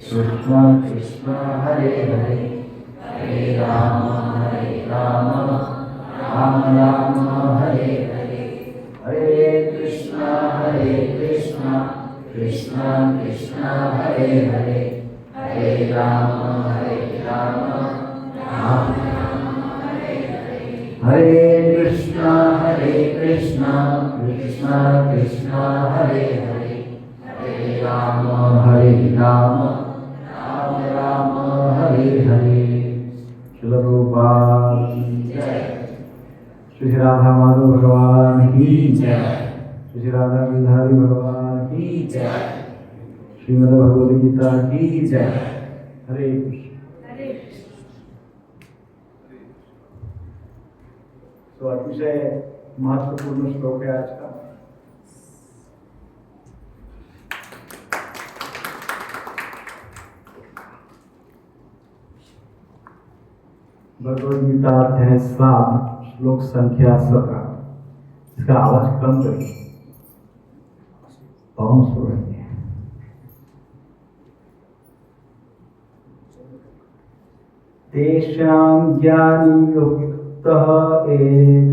कृष्ण कृष्ण हरे हरे हरे राम राम राम हरे हरे हरे कृष्ण कृष्ण कृष्ण हरे हरे हरे राम राम हरे कृष्ण कृष्ण कृष्ण हरे हरे हरे राम राम हरे हरे। श्रील प्रभुपाद की जय। श्री राधा माधव भगवान की जय। श्री राधा गिरधारी भगवान की जय। श्रीमद् भगवद गीता की जय। हरे कृष्ण। तो अतिशय महत्वपूर्ण श्लोक है आज का। भगवद गीता अध्याय 7 श्लोक संख्या 17। इसका आवाज कम करिए, बाउंस हो रही है। तेषां ज्ञानी युक्तः एक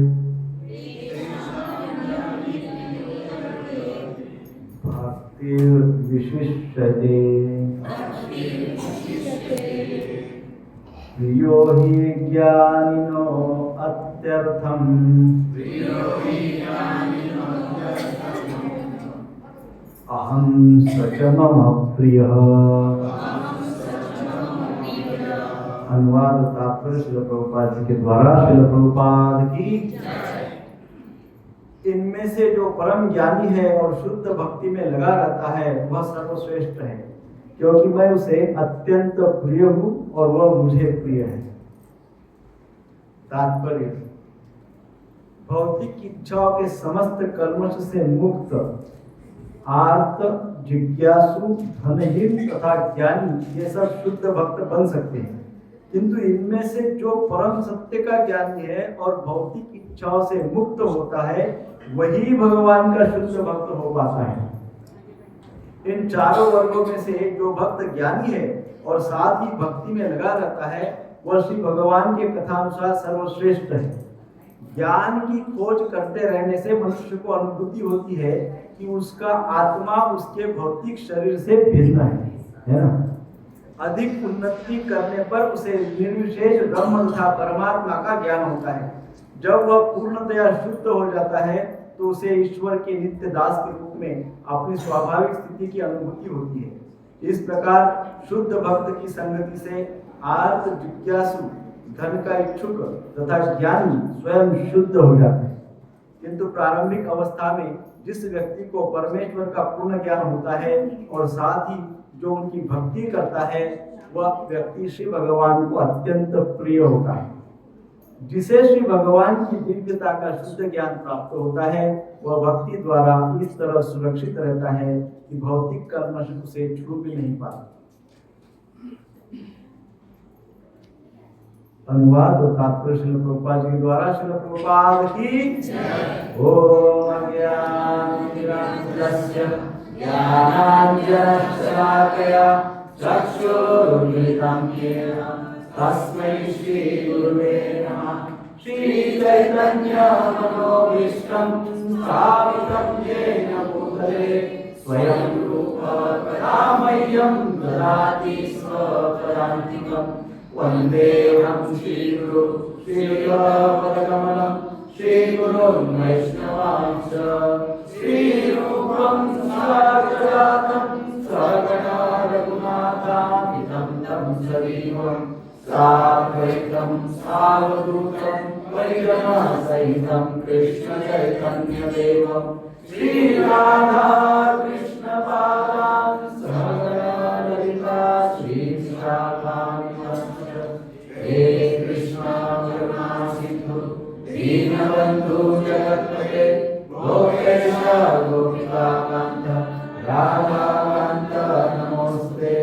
भक्तिर् विशिष्यते प्रियो हि ज्ञानिनो अत्यर्थम् अहं स च मम प्रियः। अनुवाद तात्पर्य श्रील प्रभुपाद जी के द्वारा। श्रील प्रभुपाद की। इनमें से जो परम ज्ञानी है और शुद्ध भक्ति में लगा रहता है वह सर्वश्रेष्ठ है, क्योंकि मैं उसे अत्यंत प्रिय हूं और वह मुझे प्रिय है। तात्पर्य, भौतिक इच्छाओं के समस्त कर्मश से मुक्त, आर्त, जिज्ञासु, धनहीन तथा ज्ञानी ये सब शुद्ध भक्त बन सकते हैं, किंतु इनमें से जो परम सत्य का ज्ञानी है और भौतिक इच्छाओं से मुक्त होता है वही भगवान का शुद्ध भक्त हो पाता है। इन चारों वर्गों में से जो भक्त ज्ञानी है और साथ ही भक्ति में लगा रहता है वह श्री भगवान के कथानुसार सर्वश्रेष्ठ है। ज्ञान की खोज करते रहने से मनुष्य को अनुभूति होती है कि उसका आत्मा उसके भौतिक शरीर से भिन्न है ना। अधिक उन्नति करने पर उसे निर्विशेष ब्रह्म तथा परमात्मा का ज्ञान होता है। जब वह पूर्णतया शुद्ध हो जाता है तो उसे ईश्वर के नित्य दास के रूप में अपनी स्वाभाविक स्थिति की अनुभूति होती है। इस प्रकार शुद्ध भक्त की संगति से आर्त, जिज्ञासु, धन का इच्छुक तथा ज्ञानी स्वयं शुद्ध हो जाते हैं। किंतु प्रारंभिक अवस्था में जिस व्यक्ति को परमेश्वर का पूर्ण ज्ञान होता है और साथ ही जो उनकी भक्ति करता है वह व्यक्ति श्री भगवान को अत्यंत प्रिय होता है। जिसे श्री भगवान की दिव्यता का शुद्ध ज्ञान प्राप्त होता है वह भक्ति द्वारा इस तरह सुरक्षित रहता है कि भौतिक कर्मश उसे छू भी नहीं पाते। अनुवाद और तात्पर्य श्रील प्रभुपाद जी के द्वारा। श्रील प्रभुपाद की जय। ओम अज्ञानतिमिरान्धस्य ज्ञानाञ्जनशलाकया चक्षुरुन्मिलितं येन तस्मै श्री गुरुवे नमः। श्री चैतन्य मनोभीष्टं स्थापितं येन भूतले स्वयं रूप कदा मह्यं ददाति स्वपदान्तिकम्। वन्देऽहं श्रीगुरु श्रीयुतपदकमलं श्रीगुरुं वैष्णवांश्च श्रीरूपं साग्रजातं सहगणा रघुनाथान्वितं तं सजीवं साद्वैतं सावधूतं परिजनसहितं कृष्णचैतन्यदेवं श्रीराधा कृष्णपादान् सहगणा ललिता श्रीविशाखान्वितं। हे कृष्णा करुणा सिंधु दीनबंधु जगत्पते गोपेश गोपिकाकांत राधाकांत नमोस्ते।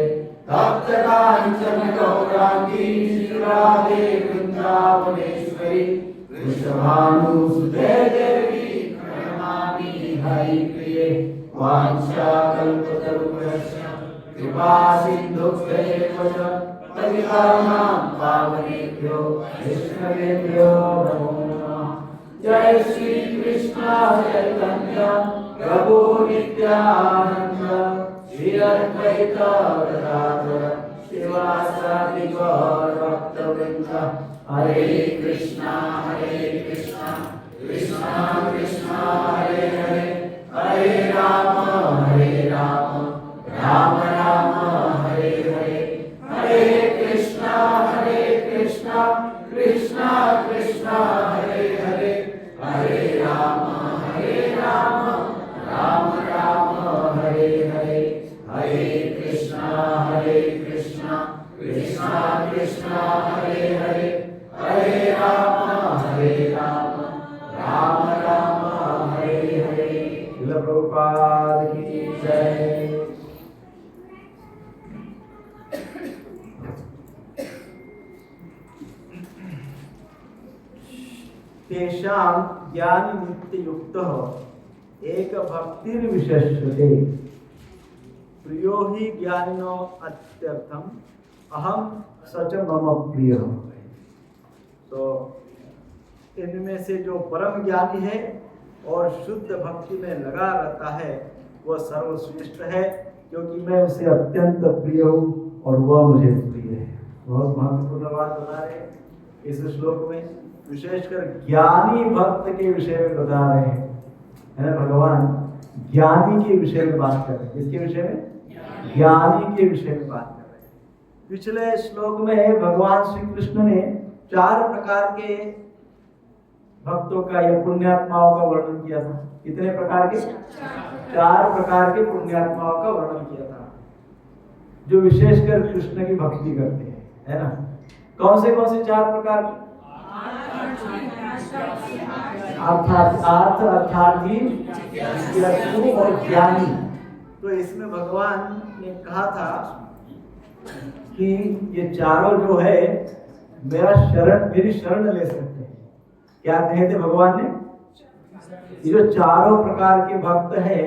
तप्त कांचन गौरांगी राधे वृंदावनेश्वरी वृषभानुसुते देवी प्रणमामि हरिप्रिये। वाञ्छाकल्पतरुभ्यश्च कृपा सिन्धुभ्येव च पतितानां पावनेभ्यो वैष्णवेभ्यो नमो नमः। जय श्री कृष्ण चैतन्य प्रभु नित्यानंद श्री अद्वैत गदाधर शिवासादि गौर भक्तवृंद। हरे कृष्णा कृष्णा कृष्णा हरे हरे, हरे राम राम राम हरे हरे, हरे कृष्णा कृष्णा कृष्णा हरे हरे, हरे राम राम राम हरे हरे, हरे कृष्णा कृष्णा कृष्णा हरे हरे, हरे राम राम राम हरे हरे। श्रील प्रभुपाद की जय। तेषां ज्ञान नित्य युक्तः एक भक्तिर्विशेष्यते प्रियो हि ज्ञानिनो अत्यर्थम अहम सच मम प्रिय। तो इनमें से जो परम ज्ञानी है और शुद्ध भक्ति में लगा रहता है वह सर्वश्रेष्ठ है, क्योंकि मैं उसे अत्यंत प्रिय हूँ और वह मुझे प्रिय है। बहुत महत्वपूर्ण बात बता रहे हैं इस श्लोक में, विशेषकर ज्ञानी भक्त के विषय में बता रहे हैं, है ना। भगवान ज्ञानी के विषय में बात कर रहे हैं। किसके विषय में? ज्ञानी के विषय में बात कर रहे हैं। पिछले श्लोक में भगवान श्री कृष्ण ने 4 प्रकार के भक्तों का या पुण्यात्माओं का वर्णन किया था। कितने प्रकार के? 4 प्रकार के पुण्यात्माओं का वर्णन किया था जो विशेषकर कृष्ण की भक्ति करते हैं, है ना। कौन से 4 प्रकार के? अर्थार्थी, जिज्ञासु और ज्ञानी। तो इसमें भगवान ने कहा था कि ये चारों जो है मेरी शरण ले सकते हैं। क्या कहे थे भगवान ने? ये जो चारों प्रकार के भक्त हैं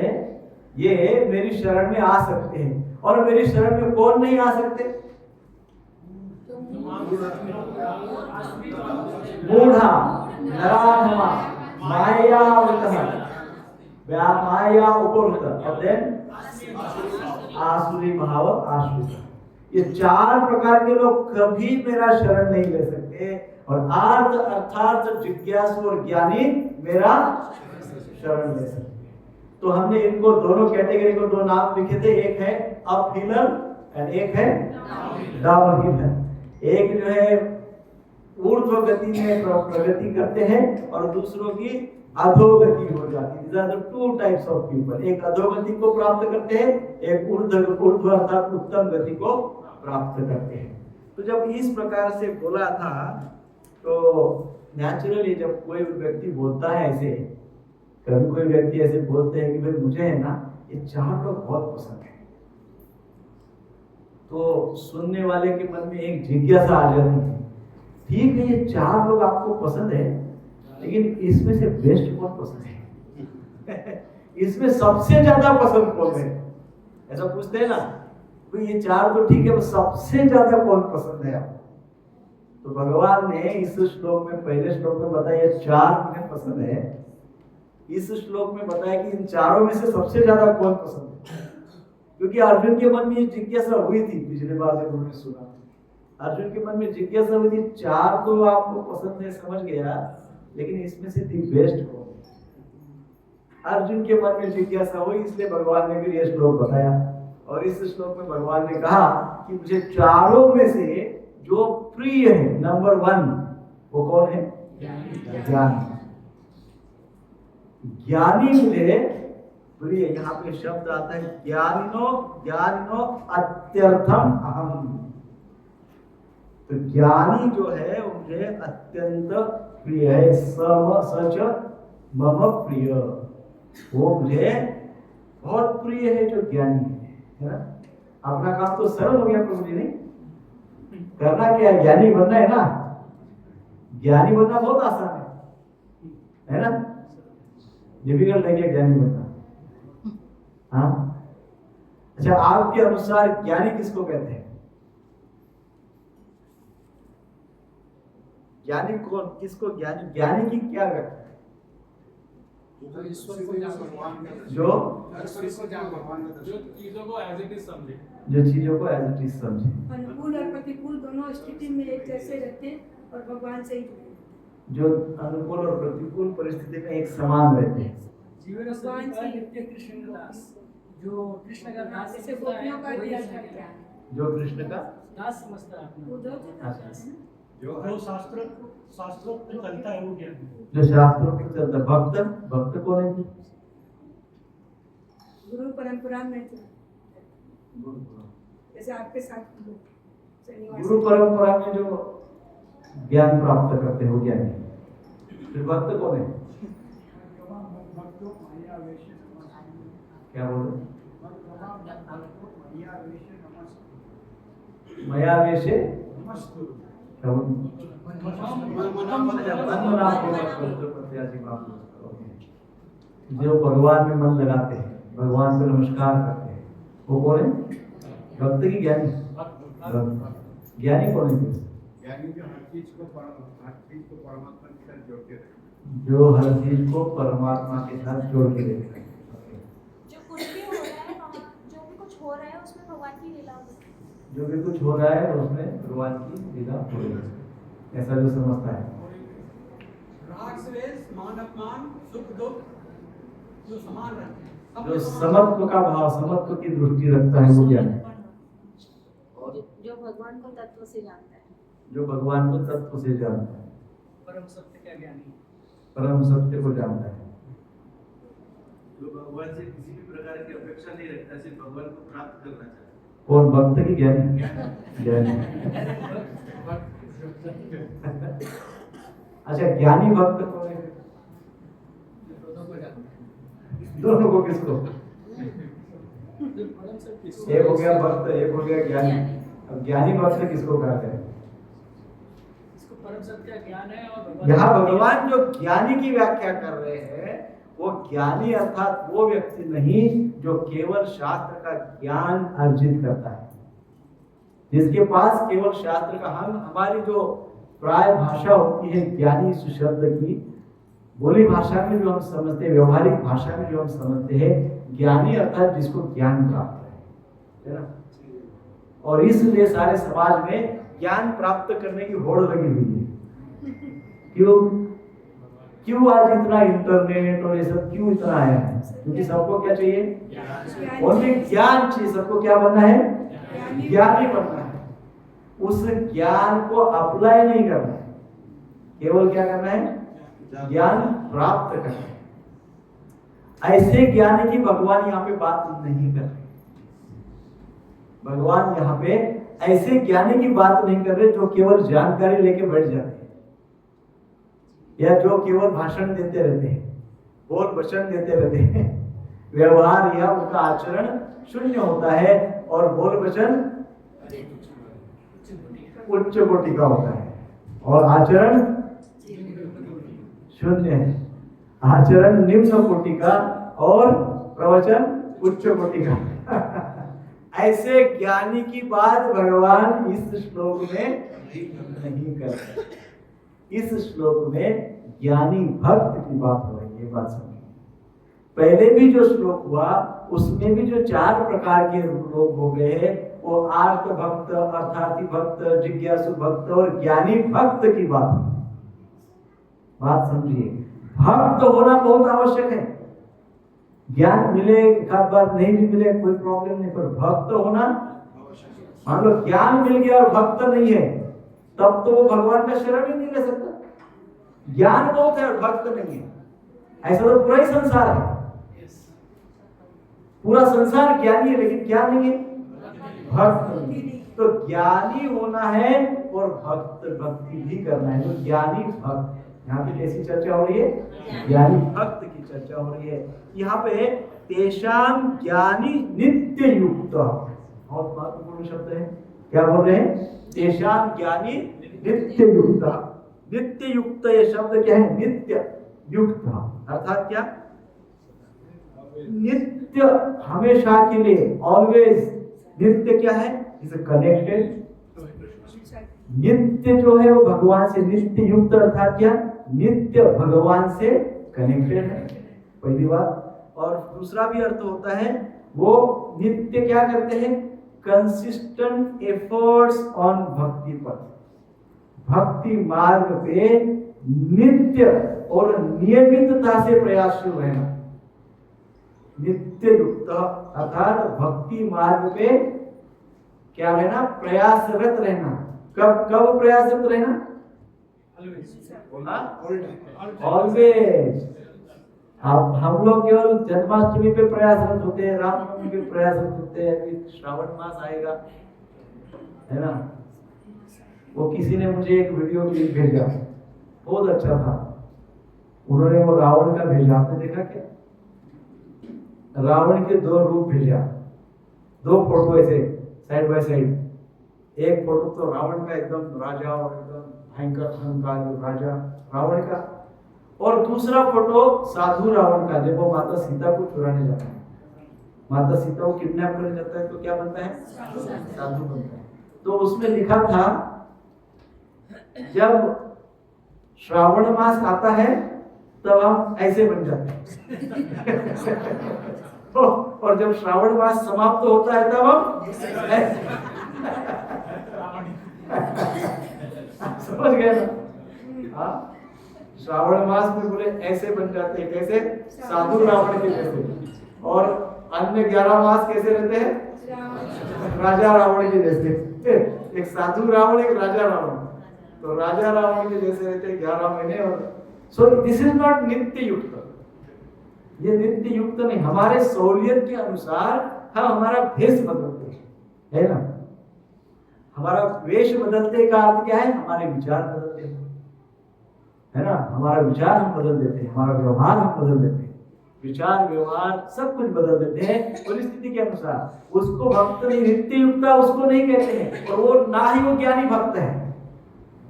ये मेरी शरण में आ सकते हैं। और मेरी शरण में कौन नहीं आ सकते? मूढ़ा, नराधमा, माया उपवृत और देन आसुरी भाव आश्रित। ये 4 प्रकार के लोग कभी मेरा शरण नहीं ले सकते, और अर्थार्थ, जिज्ञासु और ज्ञानी मेरा शरण ले सकते। तो हमने इनको दोनों कैटेगरी को 2 नाम लिखे थे, एक है अप हिलर और एक है डाउन हिलर। एक जो है ऊर्ध्व गति में प्रगति करते हैं और दूसरों की अधोगति हो जाती है। These are the 2 types of people। एक अधोगति को प्राप्त करते हैं, एक ऊर्ध्व अर्थात उत्तम गति को प्राप्त करते हैं। तो जब इस प्रकार से बोला था तो नेचुरली जब कोई व्यक्ति बोलता है ऐसे, कभी कोई व्यक्ति ऐसे बोलते हैं कि भाई मुझे है ना ये 4 लोग बहुत पसंद है, तो सुनने वाले के मन में एक जिज्ञासा आ जाती है। ठीक है, ये 4 लोग आपको पसंद है, लेकिन इसमें से बेस्ट कौन पसंद है? इसमें सबसे ज्यादा पसंद कौन है? ऐसा पूछते हैं ना, तो ये 4 तो ठीक है, सबसे ज्यादा कौन पसंद है आपको? तो भगवान ने इस श्लोक में, पहले श्लोक में बताया 4 मुझे पसंद है। इस श्लोक में बताया कि इन 4 में से सबसे ज्यादा कौन पसंद है, क्योंकि अर्जुन के मन में ये जिज्ञासा हुई थी। पिछले बार जब उन्होंने सुना, अर्जुन के मन में जिज्ञासा हुई थी, 4 तो आपको पसंद है, समझ गया, लेकिन इसमें से दी बेस्ट कौन? अर्जुन के मन में जिज्ञासा हुई, इसलिए भगवान ने फिर ये श्लोक बताया। और इस श्लोक में भगवान ने कहा कि मुझे 4 में से जो प्रिय है, नंबर 1 वो कौन है? ज्ञानी। ज्ञानी मुझे प्रिय। यहाँ पे शब्द आता है ज्ञानिनो अत्यर्थम अहम। तो ज्ञानी जो है वो मुझे अत्यंत प्रिय है। सच मम प्रिय, वो मुझे बहुत प्रिय है जो ज्ञानी है ना। अपना काम तो सरल हो गया प्रभु जी, नहीं करना क्या है? ज्ञानी बनना है ना। ज्ञानी बनना बहुत आसान है ना। डिफिकल्ट है क्या ज्ञानी बनना? हाँ, अच्छा, आपके अनुसार ज्ञानी किसको कहते हैं? ज्ञानी कौन, किसको ज्ञानी, ज्ञानी की क्या व्याख्या है? जो ईश्वर को जान भगवान का जो ईश्वर को जान भगवान का जो चीजों को एज इट इज समझे, जो चीजों को एज इट इज समझे, अनुकूल और प्रतिकूल दोनों स्थिति में एक जैसे रहते और भगवान से ही जुड़े। जो अनुकूल और प्रतिकूल परिस्थिति में एक समान रहते हैं। जीवन भगवान से नित्य कृष्ण दास, जो कृष्ण का दास जैसे गोपियों का दिया था क्या? जो कृष्ण का दास समझता है अपना। उद्धव जी का क्या है? जो शास्त्रोक्त चलता है वो ज्ञान। जो शास्त्रों पे चलता, भक्त, भक्त कौन है? गुरु परंपरा में जो जैसे आपके साथ शनिवार गुरु परंपरा में जो ज्ञान प्राप्त करते हो ज्ञानी। फिर भक्त कौन है? क्या बोल रहे? मया वेशे क्या बोल? जो भगवान में मन लगाते हैं, भगवान को नमस्कार करते हैं, वो कौन है? भक्त की ज्ञानी। ज्ञानी कौन है? ज्ञानी जो हर चीज को परमात्मा के साथ जोड़ के रखे, जो हर चीज को परमात्मा के साथ जोड़ के रखे। जो कुछ भी हो रहा है वहाँ, जो भी कुछ हो रहा है उसमें भगवान की लीला होती है। जो भी कुछ हो रहा है उसमें भगवान की लीला हो रही है, ऐसा जो समझता है। राग द्वेष मान अपमान सुख दुख जो समान रहते हैं, जो समत्व का भाव, समत्व की दृष्टि रखता है वो ज्ञानी। जो भगवान को तत्व से जानता है, जो भगवान को तत्व से जानता है, परम सत्य का ज्ञानी, परम सत्य को जानता है। जो भगवान से किसी भी प्रकार की अपेक्षा नहीं रखता, सिर्फ भगवान को प्राप्त करना चाहता है। और भक्त की ज्ञानी, ज्ञानी। अच्छा, ज्ञानी भक्त कौन है? दोनों को किसको? एक हो गया भक्त, एक हो गया ज्ञानी। अब ज्ञानी भक्त किसको कहते हैं? इसको परम सत्य का ज्ञान है। और यहाँ भगवान जो ज्ञानी की व्याख्या कर रहे हैं, वो ज्ञानी अर्थात वो व्यक्ति नहीं जो केवल शास्त्र का ज्ञान अर्जित करता है, जिसके पास केवल शास्त्र का, हमारी जो प्राय भाषा होती है ज्ञानी इस शब्द की, बोली भाषा में जो हम समझते हैं, व्यवहारिक भाषा में जो हम समझते हैं, ज्ञानी अर्थात जिसको ज्ञान प्राप्त है ना। और इसलिए सारे समाज में ज्ञान प्राप्त करने की होड़ लगी हुई है। क्यों आज इतना इंटरनेट और ये सब क्यों इतना आया है? क्योंकि सबको क्या चाहिए? ओनली ज्ञान चाहिए। सबको क्या बनना है? ज्ञानी बनना है। उस ज्ञान को अप्लाई नहीं करना है, केवल क्या करना है? ज्ञान प्राप्त करना है। ऐसे ज्ञानी की भगवान यहाँ पे बात नहीं कर रहे। भगवान यहाँ पे ऐसे ज्ञानी की बात नहीं कर रहे जो केवल जानकारी लेके बैठ जाते हैं, या जो केवल भाषण देते रहते हैं, बोल वचन देते रहते हैं। व्यवहार या उनका आचरण शून्य होता है और बोल वचन उच्च कोटि का होता है और आचरण शून्य है। आचरण निम्न कोटि का और प्रवचन उच्च कोटि का। ऐसे ज्ञानी की बात भगवान इस श्लोक में नहीं करते। इस श्लोक में ज्ञानी भक्त की बात हो रही है। बात समझिए, पहले भी जो श्लोक हुआ उसमें भी जो 4 प्रकार के लोग हो गए हैं, वो आर्त भक्त, अर्थार्थी भक्त, जिज्ञासु भक्त और ज्ञानी भक्त की बात हुई। बात समझिए, भक्त होना बहुत आवश्यक है। ज्ञान मिले एक बार, नहीं भी मिले कोई प्रॉब्लम नहीं, पर भक्त होना, मान लो ज्ञान मिल गया और भक्त नहीं है, तब तो वो भगवान का शरण ही नहीं ले सकता। ज्ञान बहुत है और भक्त नहीं है, ऐसा तो पूरा ही संसार है। पूरा संसार ज्ञानी है लेकिन क्या नहीं है? भक्त नहीं। तो ज्ञानी होना है और भक्त भक्ति भी करना है। तो ज्ञानी भक्त, यहाँ पे कैसी चर्चा हो रही है? ज्ञानी भक्त की चर्चा हो रही है। यहाँ पे तेषाम ज्ञानी नित्य युक्त, बहुत महत्वपूर्ण शब्द है। क्या बोल रहे हैं? तेषाम ज्ञानी नित्य युक्त। नित्य युक्त ये शब्द क्या है? नित्य युक्त अर्थात क्या? नित्य नित्य हमेशा के लिए, ऑलवेज, नित्य क्या है? Is connected. नित्य जो है वो भगवान से नित्य युक्त, अर्थात क्या? नित्य भगवान से कनेक्टेड है, पहली बात। और दूसरा भी अर्थ होता है वो नित्य क्या करते हैं? कंसिस्टेंट एफर्ट्स ऑन भक्ति पथ, भक्ति मार्ग पे नित्य और नियमितता से प्रयासशील रहना। नित्य युक्त अर्थात भक्ति मार्ग पे क्या रहना? प्रयासरत रहना। कब कब प्रयासरत रहना? ऑलवेज। अब हम लोग केवल जन्माष्टमी पे प्रयासरत होते हैं, रामनवमी पे प्रयासरत होते हैं, फिर श्रावण मास आएगा, है ना? वो किसी ने मुझे एक वीडियो क्लिप भेजा, बहुत अच्छा था। उन्होंने वो रावण का भेजा, आपने देखा क्या? रावण के दो रूप भेजा, दो फोटो ऐसे साइड बाय साइड। एक फोटो तो रावण का एकदम राजा और एकदम भयंकर अहंकार राजा रावण का, और दूसरा फोटो साधु रावण का, जब वो माता सीता को चुराने जाता है, माता सीता को किडनैप करने जाता है, तो क्या बनता है? साधु बनता है। तो उसमें लिखा था जब श्रावण मास आता है तब हम ऐसे बन जाते हैं और जब श्रावण मास समाप्त होता है तब हम समझ गए ना? हाँ, श्रावण मास में बोले ऐसे बन जाते हैं, कैसे? साधु रावण के जैसे। और अन्य 11 मास कैसे रहते हैं? राजा रावण के जैसे। एक साधु रावण, एक राजा रावण। तो राजा रावण के जैसे रहते हैं 11 महीने। और सो दिस इज नॉट नित्य युक्त, ये नित्य युक्त नहीं। हमारे सहूलियत के अनुसार हम हमारा भेष बदलते हैं, है ना? हमारा वेश बदलते का अर्थ क्या है? हमारे विचार बदलते हैं, है ना? हमारा विचार हम बदल देते हैं, हमारा व्यवहार हम बदल देते हैं, विचार व्यवहार सब कुछ बदल देते हैं परिस्थिति के अनुसार। उसको भक्त नहीं, नित्य युक्ता उसको नहीं कहते हैं, और वो ना ही वो ज्ञानी भक्त है।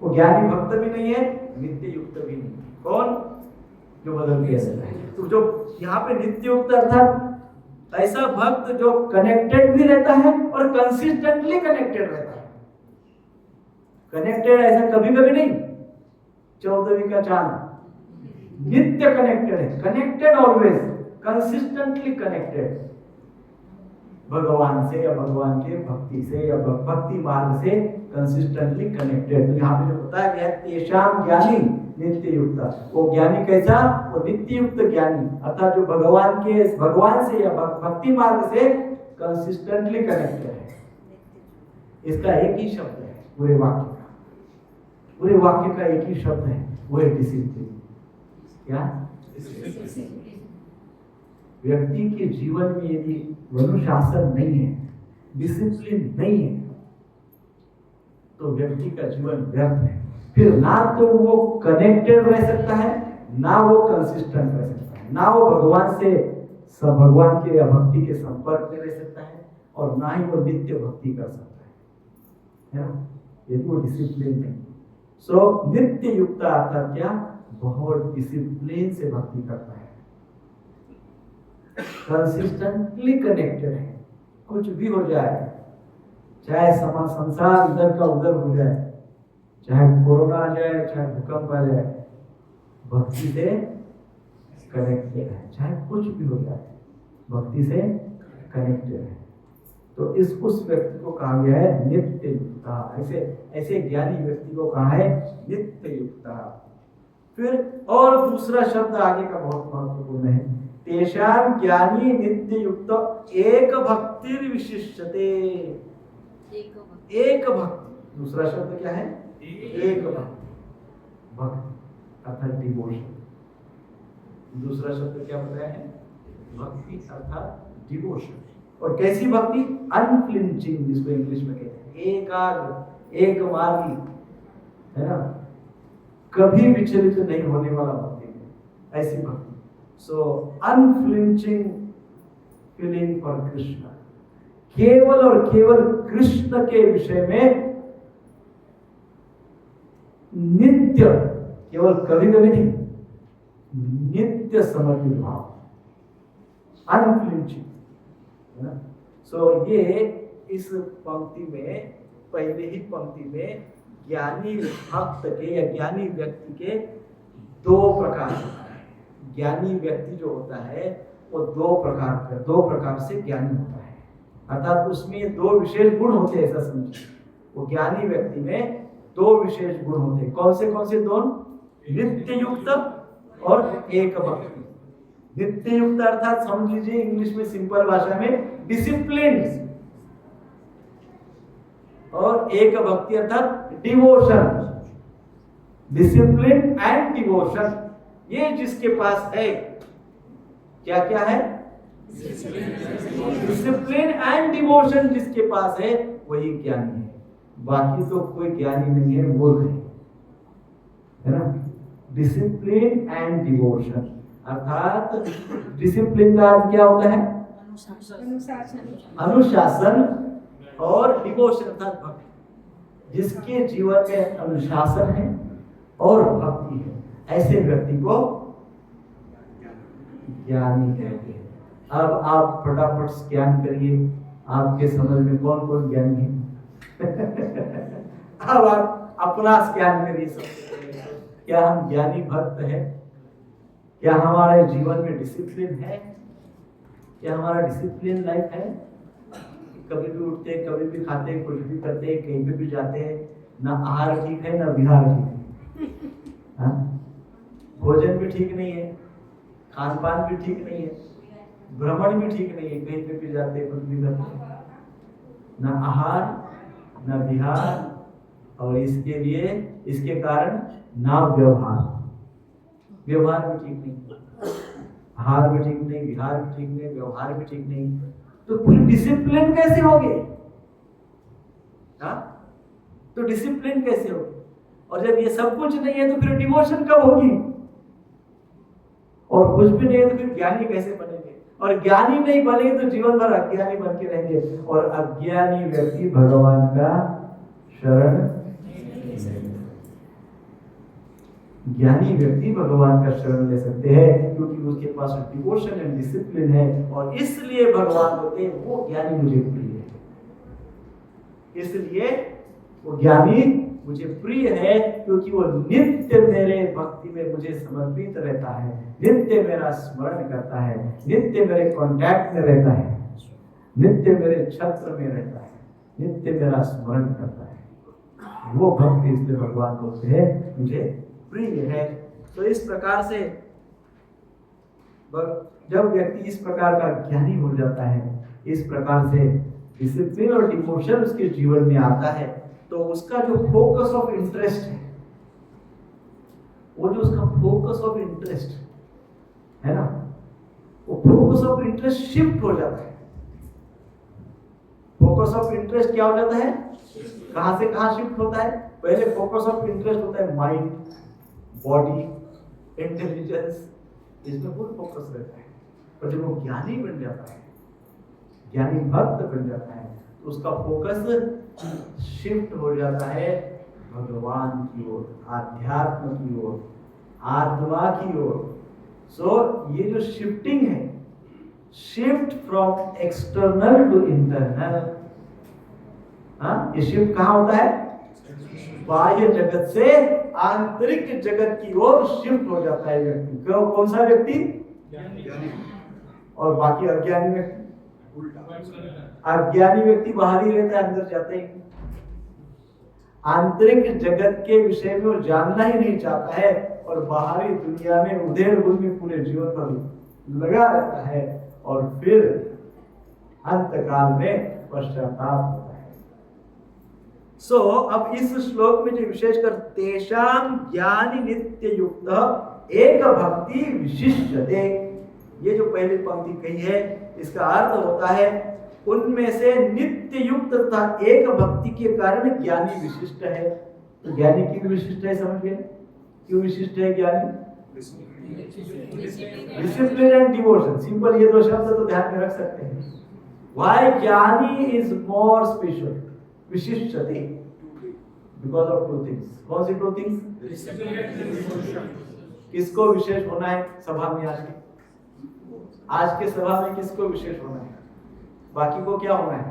वो ज्ञानी भक्त भी नहीं है, नित्य युक्त भी नहीं। कौन? जो बदल के रहता है। तो जो यहाँ पे नित्य युक्त अर्थात ऐसा भक्त जो कनेक्टेड भी रहता है और कंसिस्टेंटली कनेक्टेड रहता है। कनेक्टेड ऐसा कभी कभी नहीं, 14वीं का चांद, नित्य कनेक्टेड है, कनेक्टेड ऑलवेज, कंसिस्टेंटली कनेक्टेड भगवान से या भगवान के भक्ति से या भक्ति मार्ग से कंसिस्टेंटली कनेक्टेड। तो यहाँ पे जो बताया गया है तेषाम ज्ञानी नित्य युक्त, वो ज्ञानी कैसा? वो नित्य युक्त ज्ञानी, अर्थात जो भगवान से या भक्ति मार्ग से कंसिस्टेंटली कनेक्टेड है। इसका एक ही शब्द है पूरे वाक्य का, पूरे वाक्य का एक ही शब्द है, वो है डिसिप्लिन। क्या? व्यक्ति के जीवन में यदि अनुशासन नहीं है, डिसिप्लिन नहीं है, तो व्यक्ति का जीवन व्यर्थ है। फिर ना तो वो कनेक्टेड रह सकता है, ना वो कंसिस्टेंट रह सकता है, ना वो भगवान से भगवान के या भक्ति के संपर्क में रह सकता है, और ना ही वो नित्य भक्ति कर सकता है ना? यदि वो डिसिप्लिन नहीं। सो नित्य युक्त अर्थात क्या? बहुत डिसिप्लिन से भक्ति करता है, कंसिस्टेंटली कनेक्टेड है। कुछ भी हो जाए, चाहे संसार इधर का उधर हो जाए, चाहे कोरोना आ जाए, चाहे भूकंप आ जाए, भक्ति से कनेक्टेड है। चाहे कुछ भी हो जाए, भक्ति से कनेक्टेड है। तो उस व्यक्ति को कहा गया है नित्य युक्ता। ऐसे ज्ञानी व्यक्ति को कहा है नित्य युक्ता। फिर और दूसरा शब्द आगे का बहुत महत्वपूर्ण है, तेषाम ज्ञानी नित्य युक्त एक भक्ति विशिष्यते। एक भक्ति, दूसरा शब्द क्या है? एक भक्ति, भक्ति अर्थात डिवोशन। दूसरा शब्द क्या बताया है? भक्ति अर्थात डिवोशन। और कैसी भक्ति? अनफ्लिंचिंग, जिसको इंग्लिश में कहते हैं, एकाग्र, एक मार्गी, है ना? कभी विचलित नहीं होने वाला भक्ति, ऐसी भक्ति। सो अनफ्लिंचिंग फीलिंग फॉर कृष्ण, केवल और केवल कृष्ण के विषय में नित्य, केवल कभी कभी नहीं, नित्य समर्पित भाव, अनफ्लिंचिंग। है ना। सो ये इस पंक्ति में, पहले ही पंक्ति में ज्ञानी भक्त के या ज्ञानी व्यक्ति के दो प्रकार होता है। ज्ञानी व्यक्ति जो होता है वो दो प्रकार से ज्ञानी होता है, अर्थात उसमें दो विशेष गुण होते हैं, ऐसा समझिए। वो ज्ञानी व्यक्ति में दो विशेष गुण होते हैं। कौन से दो? नित्य युक्त और एक भक्ति। नित्य युक्त अर्थात समझ लीजिए इंग्लिश में सिंपल भाषा में डिसिप्लिन, और एक भक्ति अर्थात डिवोशन। डिसिप्लिन एंड डिवोशन, ये जिसके पास है, क्या क्या है? डिसिप्लिन एंड डिवोशन जिसके पास है वही ज्ञानी है, बाकी तो कोई ज्ञानी नहीं है, मूर्ख है ना। डिसिप्लिन एंड डिवोशन अर्थात डिसिप्लिन का अर्थ क्या होता है? अनुशासन, और डिवोशन अर्थात भक्ति। जिसके जीवन में अनुशासन है और भक्ति है, ऐसे व्यक्ति को ज्ञानी कहते हैं। अब आप फटाफट स्कैन करिए, आपके समझ में कौन कौन ज्ञानी है। अब आप अपना स्कैन करिए सबसे पहले। क्या हम ज्ञानी भक्त हैं? क्या हमारे जीवन में डिसिप्लिन है? क्या हमारा डिसिप्लिन लाइफ है? कभी भी उठते, कभी भी खाते, कुछ भी करते, कहीं पे भी जाते हैं, ना आहार ठीक है ना विहार ठीक है, भोजन भी ठीक नहीं है, खान पान भी ठीक नहीं है, भ्रमण भी ठीक नहीं है, कहीं पे भी जाते कुछ भी करते, ना आहार ना विहार, और इसके कारण ना व्यवहार भी ठीक नहीं, आहार भी ठीक नहीं, विहार भी ठीक नहीं, व्यवहार भी ठीक नहीं, तो फिर डिसिप्लिन कैसे होगे? तो डिसिप्लिन कैसे होगी? और जब ये सब कुछ नहीं है तो फिर डिवोशन कब होगी? और कुछ भी नहीं है तो फिर ज्ञानी कैसे बनेंगे? और ज्ञानी नहीं बनेंगे तो जीवन भर अज्ञानी बन के रहेंगे, और अज्ञानी व्यक्ति भगवान का शरण, ज्ञानी व्यक्ति भगवान का शरण ले सकते हैं, क्योंकि उसके पास डिवोशन एंड डिसिप्लिन है, और इसलिए भगवान होते हैं वो ज्ञानी मुझे प्रिय है, इसलिए वो ज्ञानी मुझे प्रिय है, क्योंकि वो नित्य मेरे भक्ति में मुझे समर्पित रहता है, नित्य मेरा स्मरण करता है, नित्य मेरे कांटेक्ट में रहता है, नित्य मेरे छत्र में रहता है, नित्य मेरा स्मरण करता है। वो भक्त इसलिए भगवान बोलते हैं मुझे प्रिय है। तो इस प्रकार से जब व्यक्ति इस प्रकार का ज्ञानी हो जाता है, इस प्रकार से डिसिप्लिन और डिवोशन उसके जीवन में आता है, तो उसका जो फोकस ऑफ इंटरेस्ट है, वो जो उसका फोकस ऑफ इंटरेस्ट है ना, वो फोकस ऑफ इंटरेस्ट शिफ्ट हो जाता है। फोकस ऑफ इंटरेस्ट क्या हो जाता है? कहां से कहां शिफ्ट होता है? पहले फोकस ऑफ इंटरेस्ट होता है माइंड, बॉडी, इंटेलिजेंस, इसमें फुल फोकस रहता है। और जब वो ज्ञानी बन जाता है, ज्ञानी भक्त बन जाता है, तो उसका फोकस शिफ्ट हो जाता है भगवान की ओर, आध्यात्म की ओर, आत्मा की ओर। सो ये जो शिफ्टिंग है, shift from external to internal, ये शिफ्ट कहाँ होता है? बाह्य जगत से आंतरिक जगत की ओर शिफ्ट हो जाता है व्यक्ति। कौन सा व्यक्ति? और बाकी अज्ञानी व्यक्ति? अज्ञानी व्यक्ति बाहर ही रहता है, अंदर जाता ही नहीं। आंतरिक जगत के विषय में वो जानना ही नहीं चाहता है, और बाहरी दुनिया में उधेड़-बुन में पूरे जीवन पर लगा रहता है, और फिर अंत काल में पश्चाताप होता है। सो अब इस श्लोक में जो विशेषकर तेषां ज्ञानी नित्य युक्त एक भक्ति विशिष्यते, ये जो पहली पंक्ति कही है, इसका अर्थ होता है उनमें से नित्य युक्त तथा एक भक्ति के कारण ज्ञानी विशिष्ट है। तो ज्ञानी क्यों विशिष्ट है? समझ गए क्यों विशिष्ट है ज्ञानी? डिसिप्लिन एंड डिवोशन, सिंपल ये दो शब्द तो ध्यान में रख सकते हैं। Why gyani is more special, विशिष्टते, बिकॉज ऑफ टू थिंग्स। कौन सी टू थिंग्स? किसको विशेष होना है सभा में? आज के सभा में किसको विशेष होना है? बाकी को क्या होना है?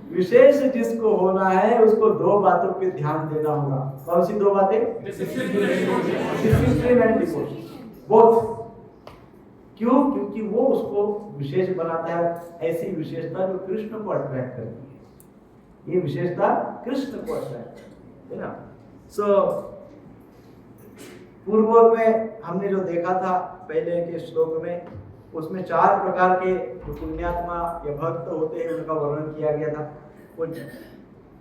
विशेष जिसको होना है उसको दो बातों पे ध्यान देना होगा। कौन सी दो बातें? Discipline and devotion, both. क्यों? क्योंकि वो उसको विशेष बनाता है। ऐसी विशेषता जो कृष्ण को अट्रैक्ट करती है, ये विशेषता कृष्ण को अट्रैक्ट करती है ना। पूर्व में हमने जो देखा था पहले के श्लोक में, उसमें 4 प्रकार के जो पुण्यात्मा या भक्त होते हैं उनका वर्णन किया गया था।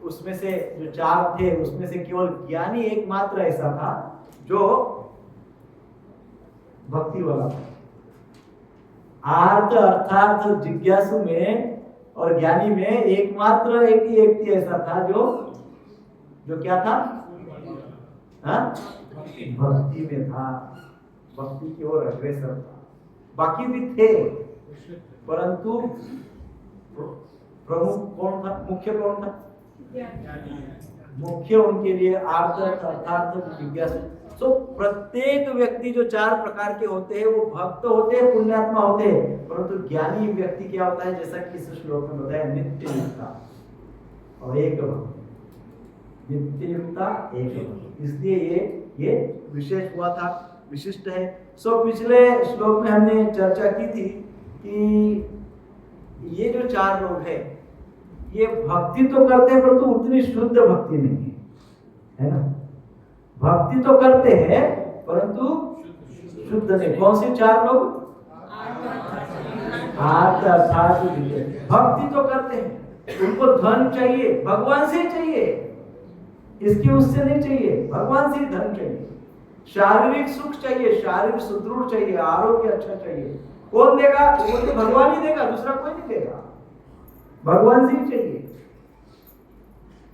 उसमें से जो 4 थे उसमें से केवल ज्ञानी एकमात्र ऐसा था जो भक्ति वाला था। आर्त अर्थात जिज्ञासु में और ज्ञानी में एकमात्र एक ही व्यक्ति ऐसा था जो क्या था? हाँ? भक्ति में था, भक्ति की ओर अग्रसर था। बाकी भी थे, परंतु प्रमुख कौन था? मुख्य कौन था? मुख्य उनके लिए आर्त अर्थात जिज्ञासु। सो प्रत्येक व्यक्ति जो 4 प्रकार के होते हैं वो भक्त होते हैं, पुण्यात्मा होते हैं, परंतु ज्ञानी व्यक्ति क्या होता है? जैसा कि इस श्लोक में बताया, नित्य युक्ता और एक भक्त। नित्य युक्ता एक भक्त, इसलिए ये विशेष हुआ था, विशिष्ट है। सो पिछले श्लोक में हमने चर्चा की थी कि ये जो 4 लोग हैं ये भक्ति तो करते हैं परंतु उतनी शुद्ध भक्ति नहीं है ना। भक्ति तो करते हैं परंतु शुद्ध नहीं। कौन से 4 लोग? आर्त अर्थात भक्ति तो करते हैं, उनको धन चाहिए, भगवान से चाहिए, इसके उससे नहीं चाहिए, भगवान से ही धन चाहिए। शारीरिक सुख चाहिए, शारीरिक सुदृढ़ चाहिए, आरोग्य अच्छा चाहिए। कौन देगा? वो तो भगवान ही देगा, दूसरा कोई नहीं देगा, भगवान से ही चाहिए।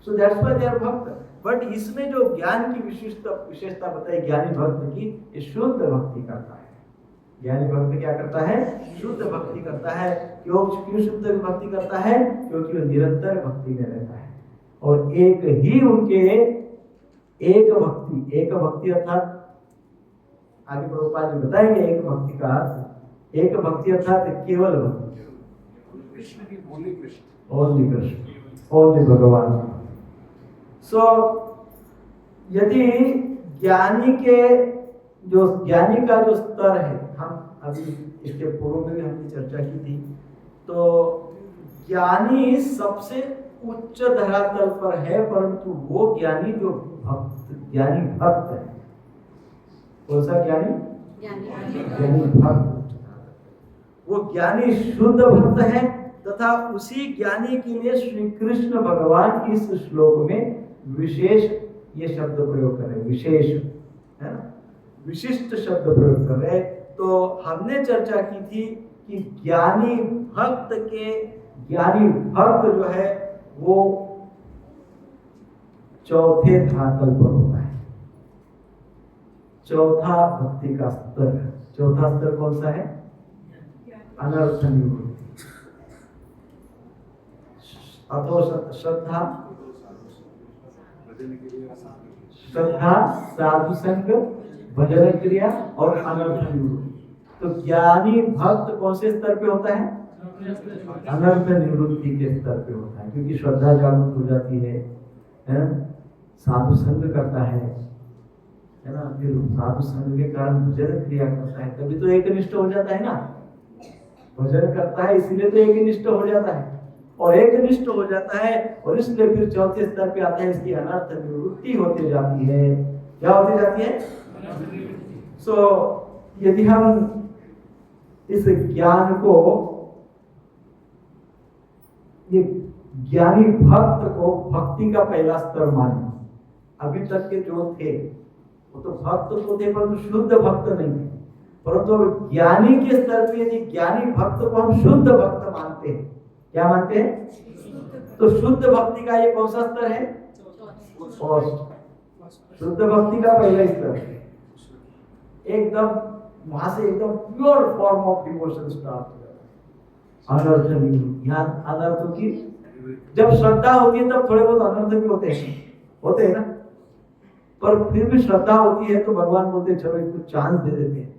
So that's why they are bhakt. But इसमें जो ज्ञान की विशेषता बताई ज्ञानी भक्त की, ये शुद्ध भक्ति करता है। ज्ञानी भक्त क्या करता है? शुद्ध भक्ति करता है। क्यों शुद्ध भक्ति करता है? क्योंकि वो निरंतर भक्ति में रहता है और एक ही उनके एक भक्ति अर्थात आगे प्रभुपाद जी बताएंगे एक भक्ति का अर्थ। एक भक्ति अर्थात केवल भक्ति, कृष्ण की only Krishna, only Krishna, only भगवान। सो यदि ज्ञानी का जो स्तर है, हम अभी इसके पूर्व में भी हमने चर्चा की थी, तो ज्ञानी सबसे उच्च धरातल पर है, परंतु वो ज्ञानी जो ज्ञानी भक्त है। कौन सा ज्ञानी? ज्ञानी भक्त। वो ज्ञानी शुद्ध भक्त है तथा उसी ज्ञानी के लिए श्री कृष्ण भगवान इस श्लोक में विशेष ये शब्द प्रयोग कर रहे हैं, विशेष है ना, विशिष्ट शब्द प्रयोग कर रहे हैं। तो हमने चर्चा की थी कि ज्ञानी भक्त जो है वो चौथे धरातल पर होता है, चौथा भक्ति का स्तर। चौथा स्तर कौन सा है? अनर्थ निवृत्ति, अथो श्रद्धा, साधु संग, भजन क्रिया और अनर्थ निवृत्ति। तो ज्ञानी भक्त कौन से स्तर पे होता है? अनर्थ निवृत्ति के स्तर पे होता है, क्योंकि श्रद्धा जागृत हो जाती है, साधु संग करता है ना, फिर साधु संग के कारण भजन क्रिया करता है, तभी तो एकनिष्ठ हो जाता है ना। भजन करता है इसीलिए तो एकनिष्ठ हो जाता है, और एकनिष्ठ हो जाता है और इसलिए फिर चौथे स्तर पे आता है, इसकी अनर्थ निवृत्ति होती जाती है। क्या होती जाती है? सो यदि हम इस ज्ञान को, ये ज्ञानी भक्त को भक्ति का पहला स्तर माने, अभी तक के जो थे वो तो भक्त तो थे परंतु शुद्ध भक्त नहीं थे, परंतु ज्ञानी के स्तर पे यदि ज्ञानी भक्त को हम शुद्ध भक्त मानते हैं, क्या मानते हैं? तो शुद्ध भक्ति का ये कौन सा स्तर है? शुद्ध भक्ति का पहला स्तर, एकदम वहां से एकदम pure form of devotion start हो जाता है। अनर्थ निवृत्ति, यहाँ अनर्थों की जब श्रद्धा होती है तब थोड़े बहुत अनर्थ भी होते हैं ना, पर फिर भी श्रद्धा होती है तो भगवान बोलते चलो इसको चांस दे देते हैं,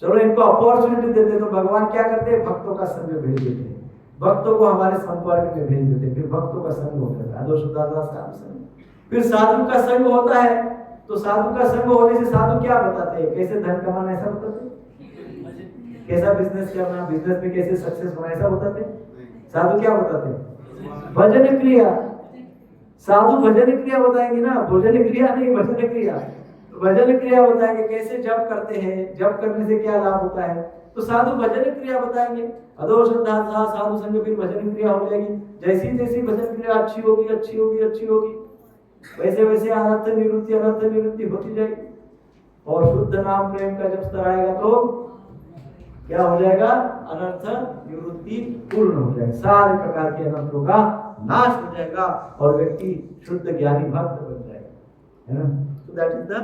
चलो इनको अपॉर्चुनिटी देते, तो भगवान क्या करते हैं, भक्तों का संग भेज देते हैं, भक्तों को हमारे संपर्क में भेज देते हैं, फिर भक्तों का संग होता है, अदो शुद्धात्मा साधु संग। फिर साधु का संग होता है, तो साधु का संग होने से साधु क्या बताते हैं, कैसे धन कमाना ऐसा बताते हैं, कैसा बिजनेस करना, बिजनेस में कैसे सक्सेस होना ऐसा बताते हैं। साधु क्या बताते हैं, भजन क्रिया। साधु भजन क्रिया बताएंगे ना, भोजन क्रिया नहीं, भजन क्रिया। भजन क्रिया बताएंगे, कैसे जप करते हैं, जप करने से क्या लाभ होता है, तो साधु भजन क्रिया बताएंगे। अदो श्रद्धा साधु संग, फिर भजन क्रिया हो जाएगी। जैसी जैसी भजन क्रिया अच्छी होगी अच्छी होगी अच्छी होगी, वैसे वैसे अनर्थ निवृत्ति होती जाएगी। और शुद्ध नाम प्रेम का जब स्तर आएगा तो क्या हो जाएगा, अनर्थ निवृत्ति पूर्ण हो जाएगा, सारे प्रकार के अनर्थों का नाश हो जाएगा और व्यक्ति शुद्ध ज्ञानी भक्त बन जाएगा, है ना। So that is the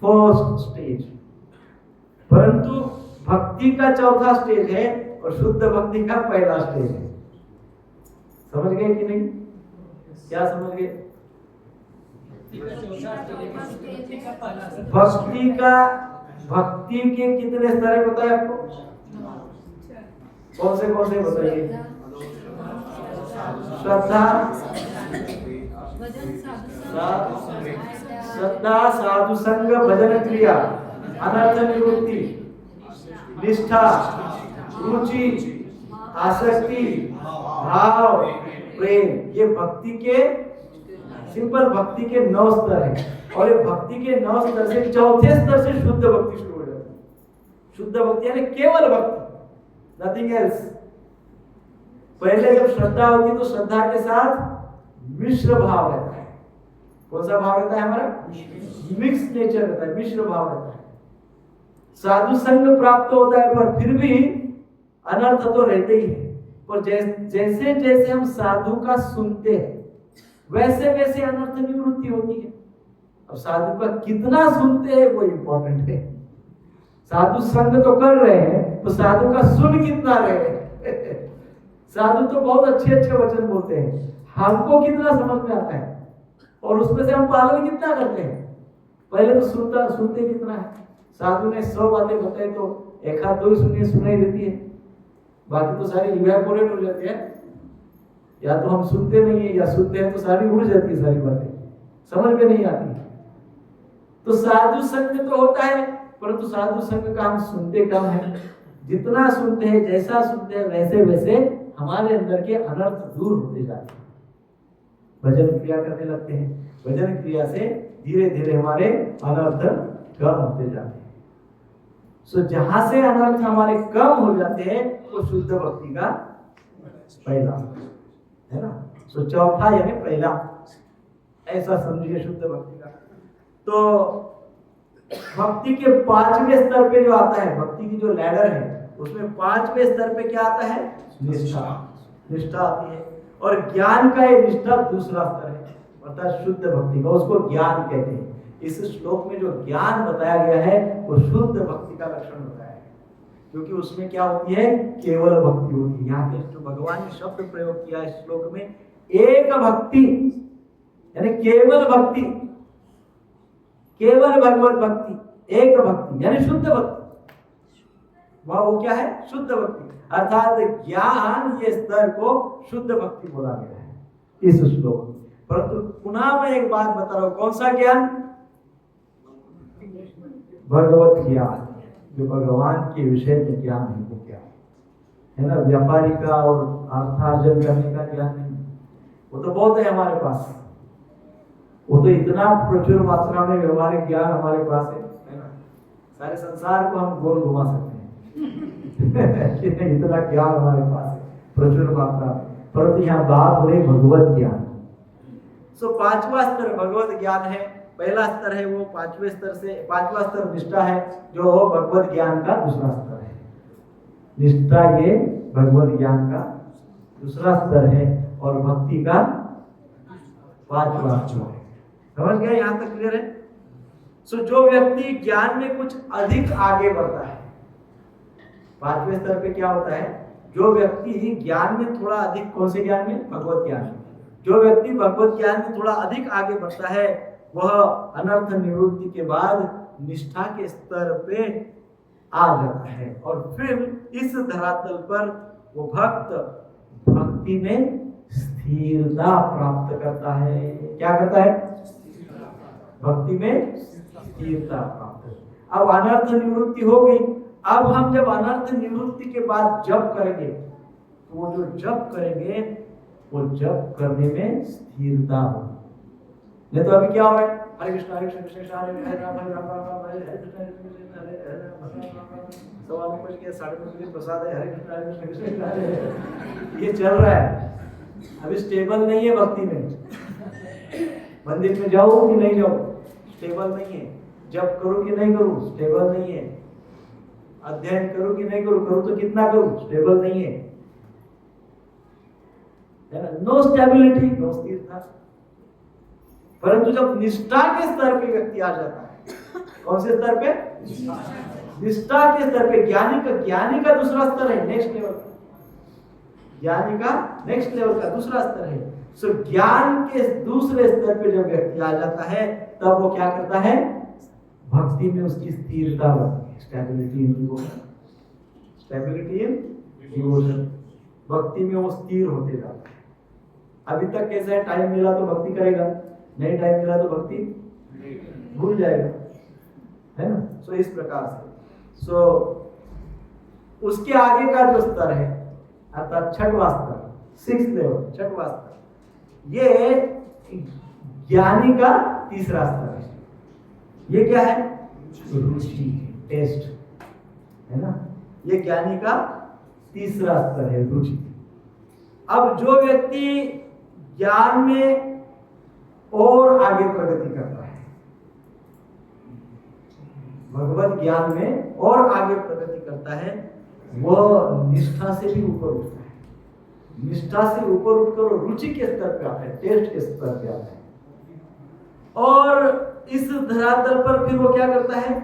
first stage. परंतु भक्ति का चौथा स्टेज है और शुद्ध भक्ति का पहला स्टेज है। समझ गए कि नहीं, क्या समझ गए? भक्ति के कितने स्तर है पता है आपको? कौन से बताइए? श्रद्धा साधु संग भजन क्रिया अनर्थ निवृत्ति निष्ठा रुचि आसक्ति भाव प्रेम, ये भक्ति के सिंपल भक्ति के 9 स्तर हैं। और ये भक्ति के 9 स्तर से चौथे स्तर से शुद्ध भक्ति शुरू हो जाती है। शुद्ध भक्ति यानी केवल भक्ति, नथिंग एल्स। पहले जब श्रद्धा होती तो श्रद्धा के साथ मिश्र भाव रहता है। कौन सा भाव रहता है हमारा? मिक्स नेचर रहता है, मिश्र भाव रहता है। साधु संग प्राप्त होता है पर फिर भी अनर्थ तो रहते ही है। पर जैसे जैसे हम साधु का सुनते हैं वैसे वैसे अनर्थ निवृत्ति होती है। अब साधु का कितना सुनते हैं वो इंपॉर्टेंट है। साधु संग तो कर रहे हैं, तो साधु का सुन कितना रहे हैं। साधु तो बहुत अच्छे अच्छे वचन बोलते हैं, हमको कितना समझ में आता है और उसमें से हम पालन कितना करते हैं। पहले तो सुनते कितना है। साधु ने 100 बातें बताई तो एक हाथ 2 ही सुनाई देती है, बाकी तो सारी इवेपोरेट हो जाती है। या तो हम सुनते नहीं है या सुनते हैं तो सारी उड़ जाती है, सारी बातें समझ में नहीं आती। तो साधु संग तो होता है, परंतु साधु संग का हम सुनते कम है। जितना सुनते हैं, जैसा सुनते हैं, वैसे वैसे हमारे अंदर के अनर्थ दूर होते जाते हैं। भजन क्रिया करने लगते हैं, भजन क्रिया से धीरे धीरे हमारे अनर्थ कम होते जाते हैं। सो जहां से अनर्थ हमारे कम हो जाते हैं वो शुद्ध भक्ति का पहला है ना। सो चौथा यानी पहला, ऐसा समझिए शुद्ध भक्ति का। तो भक्ति के 5वें स्तर पे जो आता है, भक्ति की जो लैडर है उसमें 5वें स्तर पे क्या आता है? निष्ठा आती है। और ज्ञान का ये निष्ठा दूसरा स्तर है, अर्थात शुद्ध भक्ति का, उसको ज्ञान कहते हैं। इस श्लोक में जो ज्ञान बताया गया है वो शुद्ध भक्ति का लक्षण बताया है, क्योंकि उसमें क्या होती है? केवल भक्ति होती है। यहाँ पे जो भगवान ने शब्द प्रयोग किया है श्लोक में, एक भक्ति यानी केवल भक्ति, केवल भगवत भक्ति, एक भक्ति यानी शुद्ध भक्ति। वो क्या है? शुद्ध भक्ति। अर्थात ज्ञान ये स्तर को शुद्ध भक्ति बोला गया है इस श्लोक में। परंतु पुनः मैं एक बात बता रहा हूं, कौन सा ज्ञान? भगवत ज्ञान, जो भगवान के विषय में ज्ञान है वो क्या है ना। व्यापारी का और अर्थार्जन करने का ज्ञान नहीं, वो तो बहुत है हमारे पास। वो तो इतना प्रचुर मात्रा में व्यवहारिक ज्ञान हमारे पास है ना, सारे संसार को हम गोल घुमा सकते हैं। इतना ज्ञान हमारे पास है प्रचुर मात्रा में। परंतु यहाँ बात हो रही भगवत ज्ञान। सो 5वां स्तर भगवत ज्ञान है। पहला स्तर है वो 5वें स्तर से 5वां स्तर निष्ठा है, जो भगवत ज्ञान का दूसरा स्तर है। निष्ठा ये भगवत ज्ञान का दूसरा स्तर है और भक्ति का 5वां स्तर है। समझ गए? यहाँ तक क्लियर है? सो जो व्यक्ति ज्ञान में कुछ अधिक आगे बढ़ता है, 5वें स्तर पे क्या होता है? जो व्यक्ति ज्ञान में थोड़ा अधिक, कौन से ज्ञान में? भगवत ज्ञान में। जो व्यक्ति भगवत ज्ञान में थोड़ा अधिक आगे बढ़ता है वह अनर्थ निवृत्ति के बाद निष्ठा के स्तर पे आ जाता है और फिर इस धरातल पर वो भक्त भक्ति में स्थिरता प्राप्त करता है। क्या करता है? भक्ति में स्थिरता प्राप्त। अब अनर्थ निवृत्ति हो गई। अब हम जब अनर्थ निवृत्ति के बाद जप करेंगे तो वो जो जप करेंगे वो जप करने में स्थिरता हो। नहीं तो अभी क्या हो रहा है? हरे कृष्ण कृष्ण हरे राम हरे राम राम हरे कृष्ण हरे हरे। सवा में बज गया, 9:30 बजे प्रसाद है, हरे कृष्ण कृष्ण हरे। ये चल रहा है, अभी स्टेबल नहीं है भक्ति में। मंदिर में जाओ कि नहीं जाओ, स्टेबल नहीं है। जप करो कि नहीं करो, स्टेबल नहीं है। अध्ययन करो कि नहीं करो, करो तो कितना करो, स्टेबल नहीं है ना। नो स्टेबिलिटी, नो स्थिरता। परंतु जब निष्ठा के स्तर पे व्यक्ति आ जाता है, कौन से स्तर पे? निष्ठा के स्तर पे। ज्ञानी का दूसरा स्तर है, नेक्स्ट लेवल। ज्ञानी का नेक्स्ट लेवल का दूसरा स्तर है। सो ज्ञान के दूसरे स्तर पे जब व्यक्ति आ जाता है तब वो क्या करता है? भक्ति में उसकी स्थिरता होती है। Stability in devotion, stability in devotion. भक्ति में वो स्थिर होते जाता है। अभी तक कैसा है? टाइम मिला तो भक्ति करेगा, नहीं टाइम मिला तो भक्ति भूल जाएगा, है ना। सो इस प्रकार से सो उसके आगे का जो स्तर है अर्थात छठवां स्तर, 6th लेवल, छठवां स्तर, ये ज्ञानी का तीसरा स्तर है। ये क्या है? रुचि, टेस्ट, है ना। ये ज्ञानी का तीसरा स्तर है, रुचि। अब जो व्यक्ति ज्ञान में और आगे प्रगति करता है, भगवत ज्ञान में और आगे प्रगति करता है, वह निष्ठा से भी ऊपर उठता है। निष्ठा से ऊपर उठकर रुचि के स्तर पे आता है, टेस्ट के स्तर पे आता है। और इस धरातल पर फिर वो क्या करता है?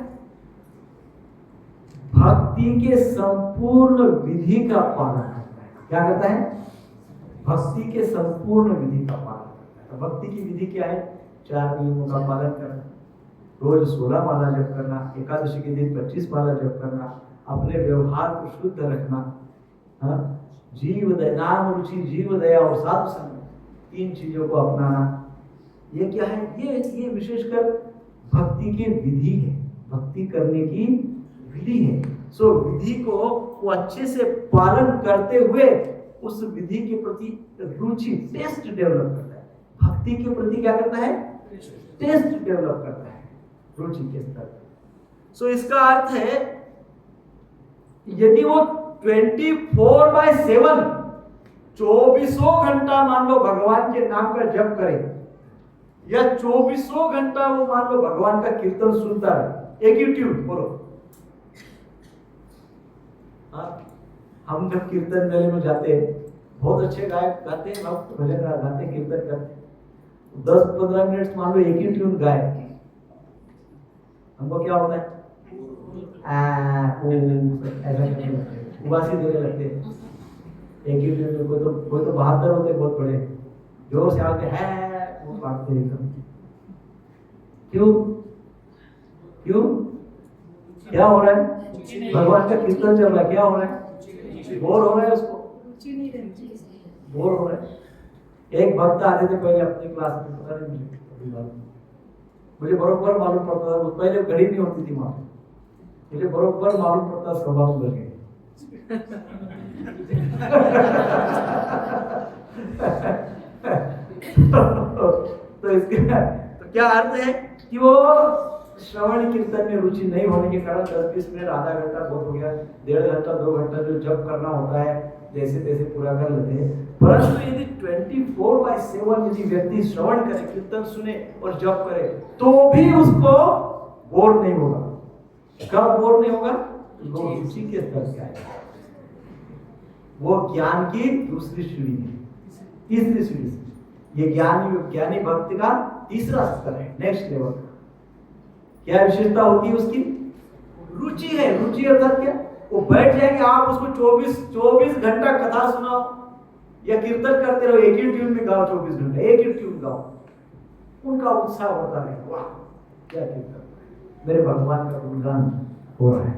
भक्ति के संपूर्ण विधि का पालन करता है। क्या करता है? भक्ति के संपूर्ण विधि का पालन करता है। भक्ति की विधि क्या है? 4 नियमों का पालन करना, रोज 16 माला जप करना, एकादशी के दिन 25 माला जप करना, अपने व्यवहार को शुद्ध रखना, जीव दया, नाम रुचि, जीव दया और साधु संग, 3 चीजों को अपनाना। ये क्या है? ये विशेषकर भक्ति की विधि है, भक्ति करने की विधि है। सो विधि को वो अच्छे से पालन करते हुए उस विधि के प्रति रुचि, टेस्ट डेवलप करता है। भक्ति के प्रति क्या करता है? टेस्ट डेवलप करता है, रुचि के स्तर पर। सो इसका अर्थ है यदि वो 24/7 24 घंटा मान लो भगवान के नाम का जप करे, या 24 घंटा वो मान लो भगवान का कीर्तन सुनता है, एक ही ट्यून बोलो। हम जब कीर्तन मेले में जाते हैं, बहुत अच्छे गायक गाते हैं, भक्त भजन गाते, कीर्तन करते, 10-15 मिनट मान लो एक ही ट्यून गाए, हमको क्या होता है? ऐसा करने लगते, उबासी देने लगते। एक ही ट्यून, कोई तो 72 होते बहुत बड़े, जोर से आते हैं, वो बांटते हैं एकदम। क्यों? क्या हो रहा है? भगवान का कीर्तन चल रहा है, क्या हो रहा है? बोर हो रहा है उसको, बोर हो रहा है। एक भक्त आते थे पहले अपनी क्लास में, पता नहीं मुझे बरोबर मालूम पड़ता था, पहले घड़ी नहीं होती थी वहां, मुझे बरोबर मालूम पड़ता सभा सुधर गए। तो इसके तो क्या अर्थ है कि वो श्रवण कीर्तन में रुचि नहीं होने के कारण 10-20 मिनट, आधा घंटा बहुत हो गया, 1.5 घंटा 2 घंटा जो जप करना होता है जैसे तैसे पूरा कर लेते हैं। परंतु यदि 24/7 यदि व्यक्ति श्रवण करे, कीर्तन सुने और जप करे तो भी उसको बोर नहीं होगा। कब बोर नहीं होगा? वो रुचि के स्तर पे आएगा। वो ज्ञान की दूसरी सीढ़ी है, तीसरी सीढ़ी। ये ज्ञानी भक्त का तीसरा स्तर है, नेक्स्ट लेवल का। क्या विशेषता होती है उसकी? रुचि है। रुचि अर्थात क्या? वो बैठ जाएंगे, आप उसको 24 घंटा कथा सुनाओ या कीर्तन करते रहो, एक ही ट्यून में गाओ, 24 घंटे एक ही ट्यून गाओ, उनका उत्साह होता है, वाह क्या कीर्तन, मेरे भगवान का गुणगान हो रहा है।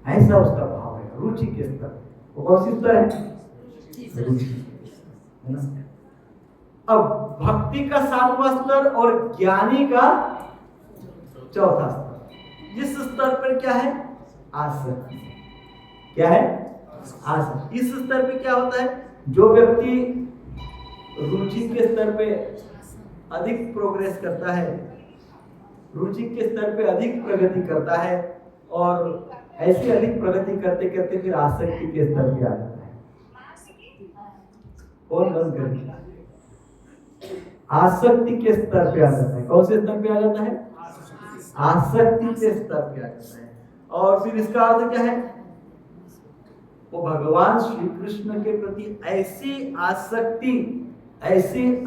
ऐसा उसका भाव है। रुचि के स्तर, वो कौन सी स्तर है? रुचि, है ना? अब भक्ति का 7वां स्तर और ज्ञानी का 4था स्तर। इस स्तर पर क्या है? आसक्ति। क्या है? आसक्ति। इस स्तर पे क्या होता है? जो व्यक्ति रुचि के स्तर पे अधिक प्रोग्रेस करता है, रुचि के स्तर पे अधिक प्रगति करता है, और ऐसी अधिक प्रगति करते करते फिर आसक्ति के स्तर पे आ जाता है। कौन बंद करेगा? आसक्ति के स्तर पे आ जाता है। कौन से स्तर पे आ जाता है? आसक्ति के स्तर पे आ जाता है। और फिर इसका अर्थ क्या है? वो भगवान श्री कृष्ण के प्रति ऐसी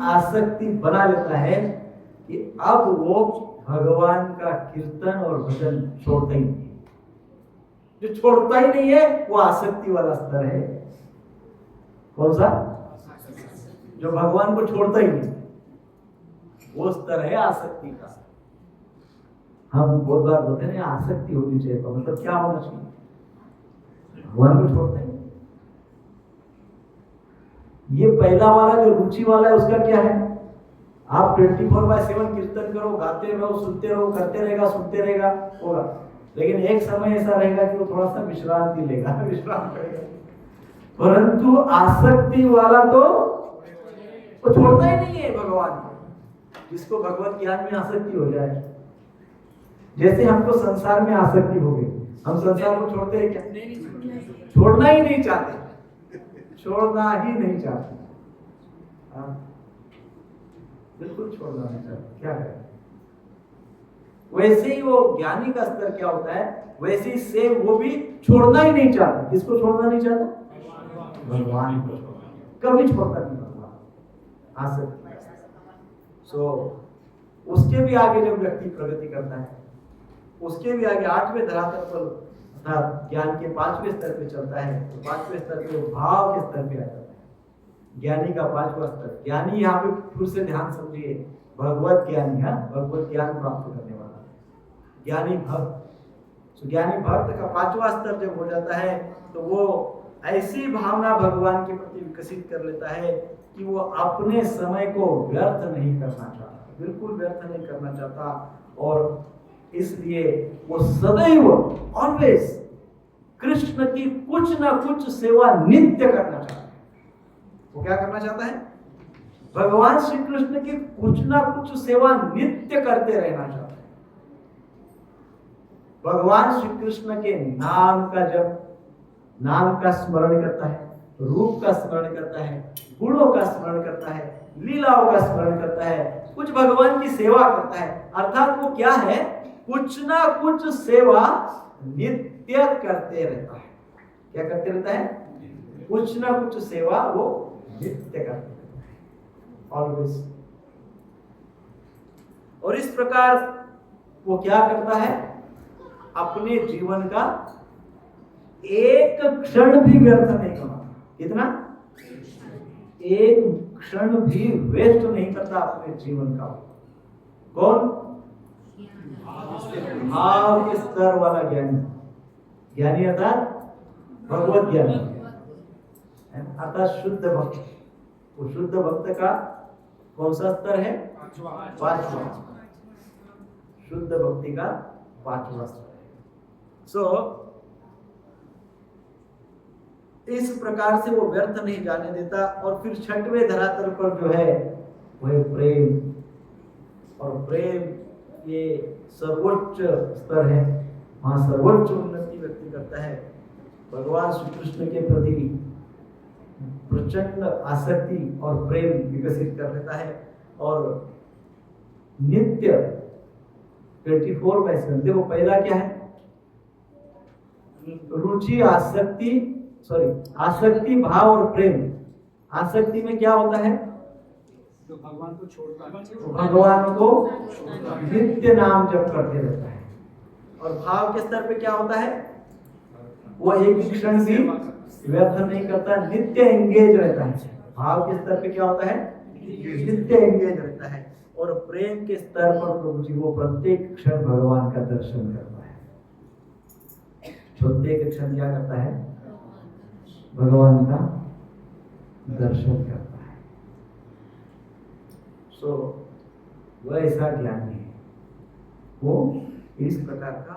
आसक्ति बना लेता है कि अब वो भगवान का कीर्तन और भजन छोड़ता ही नहीं। जो छोड़ता ही नहीं है वो आसक्ति वाला स्तर है। कौन सा? जो भगवान को छोड़ता ही नहीं, वो स्तर है आसक्ति का। हम बहुत बार बोलते हैं आसक्ति होनी चाहिए, तो मतलब क्या होना चाहिए? भगवान को छोड़ता ही नहीं। ये पहला वाला जो रुचि वाला है उसका क्या है? आप 24/7 कीर्तन करो, गाते रहो, सुनते रहो, करते रहेगा, सुनते रहेगा, होगा। लेकिन एक समय ऐसा रहेगा कि वो थोड़ा सा विश्रांति लेगा, विश्राम करेगा। परंतु आसक्ति वाला तो वो छोड़ता ही नहीं है भगवान को। जिसको भगवत ज्ञान में आसक्ति हो जाए, जैसे हमको संसार में आसक्ति हो गई, हम संसार को छोड़ते हैं क्या? छोड़ना ही नहीं चाहते, छोड़ना ही नहीं चाहते, बिल्कुल छोड़ना नहीं चाहते। क्या करें? वैसे ही वो ज्ञानी का स्तर क्या होता है? वैसे ही सेम वो भी छोड़ना ही नहीं चाहता। किसको छोड़ना नहीं चाहता? भगवान को। कभी छोड़ता नहीं भगवान। आसक्ति। उसके भी आगे जब व्यक्ति प्रगति करता है, उसके भी आगे 8वें धरातल पर अर्थात ज्ञान के 5वें स्तर पे चलता है, तो 5वें स्तर पे भाव के स्तर पे आ जाता है। ज्ञानी का 5वां स्तर। ज्ञानी यहाँ पे फिर से ध्यान समझिए, भगवत ज्ञानी है, भगवत ज्ञान प्राप्त करने वाला ज्ञानी भक्त। ज्ञानी भक्त का 5वां स्तर जब हो जाता है तो वो ऐसी भावना भगवान के प्रति विकसित कर लेता है कि वो अपने समय को व्यर्थ नहीं करना चाहता, बिल्कुल व्यर्थ नहीं करना चाहता, और इसलिए वो सदैव ऑलवेज कृष्ण की कुछ ना कुछ सेवा नित्य करना चाहता है। वो क्या करना चाहता है? भगवान श्री कृष्ण की कुछ ना कुछ सेवा नित्य करते रहना चाहता है। भगवान श्री कृष्ण के नाम का जब नाम का स्मरण करता है, रूप का स्मरण करता है, गुणों का स्मरण करता है, लीलाओं का स्मरण करता है, कुछ भगवान की सेवा करता है, अर्थात वो क्या है? कुछ ना कुछ सेवा नित्य करते रहता है। क्या करते रहता है? कुछ ना कुछ सेवा वो नित्य करते रहता है, ऑलवेज। और इस प्रकार वो क्या करता है? अपने जीवन का एक क्षण भी व्यर्थ नहीं करता। कितना? एक क्षण भी वेस्ट नहीं करता अपने जीवन का। कौन? भाव के स्तर वाला ज्ञानी। ज्ञानी अर्थात भगवत ज्ञानी, अर्थात शुद्ध भक्त। वो शुद्ध भक्त का कौन सा स्तर है? 5वां। शुद्ध भक्ति का 5वां स्तर है। इस प्रकार से वो व्यर्थ नहीं जाने देता। और फिर 6वें धरातल पर जो है वह प्रेम, और प्रेम ये सर्वोच्च स्तर है। वहां सर्वोच्च उन्नति व्यक्ति करता है। भगवान श्री कृष्ण के प्रति प्रचंड आसक्ति और प्रेम विकसित कर लेता है, और नित्य 24/7। देखो पहला क्या है? रुचि, आसक्ति, भाव और प्रेम। आसक्ति में क्या होता है? जो भगवान को छोड़ता है, भगवान को नित्य नाम जप करते रहता है। और भाव के स्तर पे क्या होता है? वो एक क्षण भी व्यर्थ नहीं करता, नित्य एंगेज रहता है। भाव के स्तर पे क्या होता है? नित्य एंगेज रहता है। और प्रेम के स्तर पर प्रभु जी वो प्रत्येक क्षण भगवान का दर्शन करता है। छूटते के क्षण क्या करता है? भगवान का दर्शन करता है। सो वह ऐसा ज्ञानी है, वो इस प्रकार का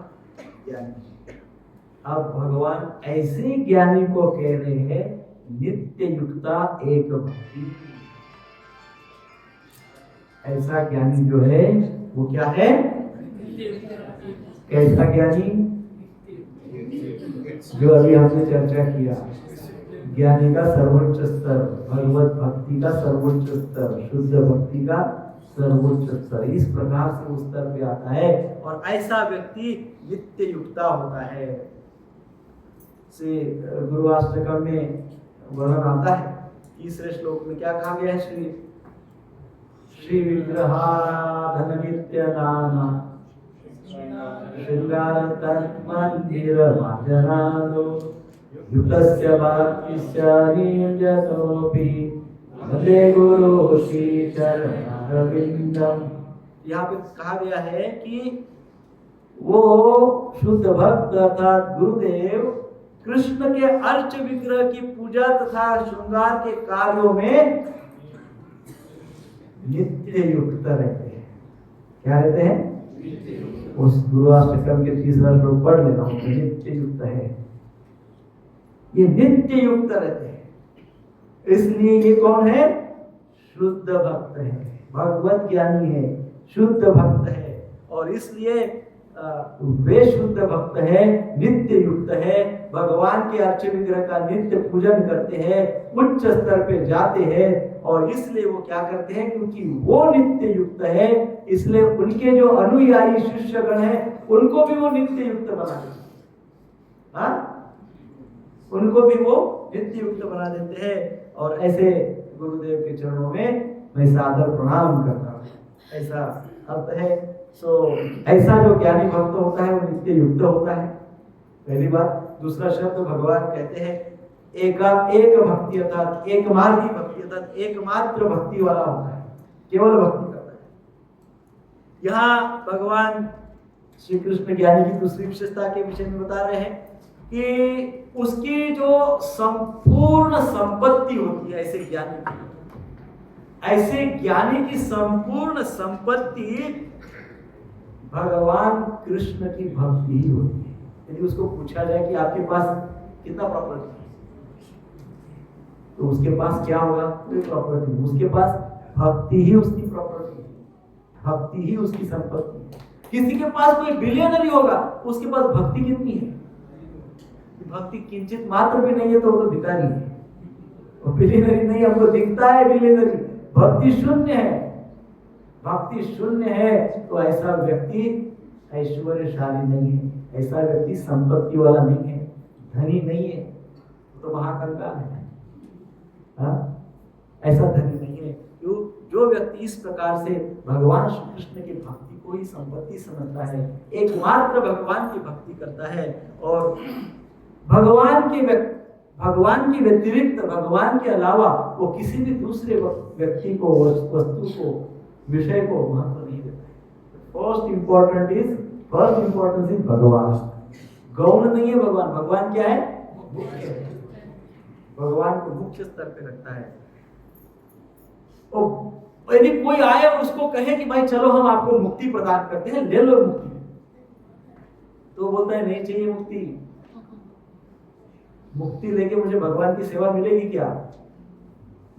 ज्ञानी है। अब भगवान ऐसे ज्ञानी को कह रहे हैं नित्य युक्ता एक भक्ति। ऐसा ज्ञानी जो है वो क्या है? कैसा ज्ञानी? जो अभी हमने चर्चा किया, ज्ञानी का सर्वोच्च स्तर, भगवत भक्ति का सर्वोच्च स्तर, शुद्ध भक्ति का सर्वोच्च स्तर, इस प्रकार से उस स्तर पे आता है और ऐसा व्यक्ति नित्य युक्ता होता है। से गुरुवाष्टकम में वर्णन आता है, तीसरे श्लोक में क्या कहा गया है? श्री विग्रहाराधन नित्य नाना श्रृंगार तन्मंदिर मार्जनादो युतस्य भक्तिस्य निजतोपि भले गुरु श्री चरणारविंदम। यहाँ पे कहा गया है कि वो शुद्ध भक्त अर्थात गुरुदेव कृष्ण के अर्च विग्रह की पूजा तथा श्रृंगार के कार्यों में नित्य युक्त रहते हैं। क्या रहते हैं? उस गुरुवाष्टकम के तीसरा श्लोक पढ़ लेता हूँ। नित्य युक्त है, ये नित्य युक्त रहते हैं। इसलिए ये कौन है? शुद्ध भक्त है, भगवत ज्ञानी है, शुद्ध भक्त है। और इसलिए वे शुद्ध भक्त है, नित्य युक्त है, भगवान के अर्च विग्रह का नित्य पूजन करते हैं, उच्च स्तर पे जाते हैं। और इसलिए वो क्या करते हैं? क्योंकि वो नित्य युक्त है, इसलिए उनके जो अनुयायी शिष्यगण हैं उनको भी वो नित्य युक्त बना देते हैं। हाँ, उनको भी वो नित्य युक्त बना देते हैं। और ऐसे गुरुदेव के चरणों में मैं सादर प्रणाम करता हूँ। ऐसा अर्थ है। सो ऐसा जो ज्ञानी भक्त होता है वो नित्य युक्त होता है, पहली बात। दूसरा शब्द भगवान कहते हैं एक भक्ति अर्थात एकमार्गी भक्ति अर्थात एकमात्र भक्ति वाला होता है, केवल भक्ति करता है। यहाँ भगवान श्री कृष्ण ज्ञानी की दूसरी विशेषता के विषय में बता रहे हैं कि उसकी जो संपूर्ण संपत्ति होती है ऐसे ज्ञानी की संपूर्ण संपत्ति भगवान कृष्ण की भक्ति ही होती है। यदि उसको पूछा जाए कि आपके पास कितना प्रॉपर्टी है, तो उसके पास क्या होगा? कोई प्रॉपर्टी नहीं, उसके पास भक्ति ही उसकी प्रॉपर्टी है, भक्ति ही उसकी संपत्ति है। किसी के पास कोई बिलियनरी होगा, उसके पास भक्ति कितनी है? भक्ति किंचित मात्र भी नहीं है तो वो तो भिखारी है, वो बिलियनरी नहीं। हमको दिखता है बिलियनरी, भक्ति शून्य है। भक्ति शून्य है तो ऐसा व्यक्ति ऐश्वर्यशाली नहीं है, ऐसा व्यक्ति संपत्ति वाला नहीं है, धनी नहीं है, तो महाकंगाल है। ऐसा धनी नहीं है। क्यों? जो व्यक्ति इस प्रकार से भगवान श्री कृष्ण की भक्ति को ही संपत्ति समझता है, एकमात्र भगवान की भक्ति करता है और भगवान के व्यतिरिक्त, भगवान के अलावा वो किसी भी दूसरे व्यक्ति को, वस्तु को, विषय को महत्व नहीं देता है। फर्स्ट इंपॉर्टेंस इज भगवान। गौण नहीं है भगवान। भगवान क्या है? मुख्य है। भगवान को मुख्य स्तर पे रखता है। और यदि कोई आए और उसको कहे कि भाई चलो हम आपको मुक्ति प्रदान करते हैं, ले लो मुक्ति, तो बोलता है नहीं चाहिए मुक्ति। मुक्ति लेके मुझे भगवान की सेवा मिलेगी क्या?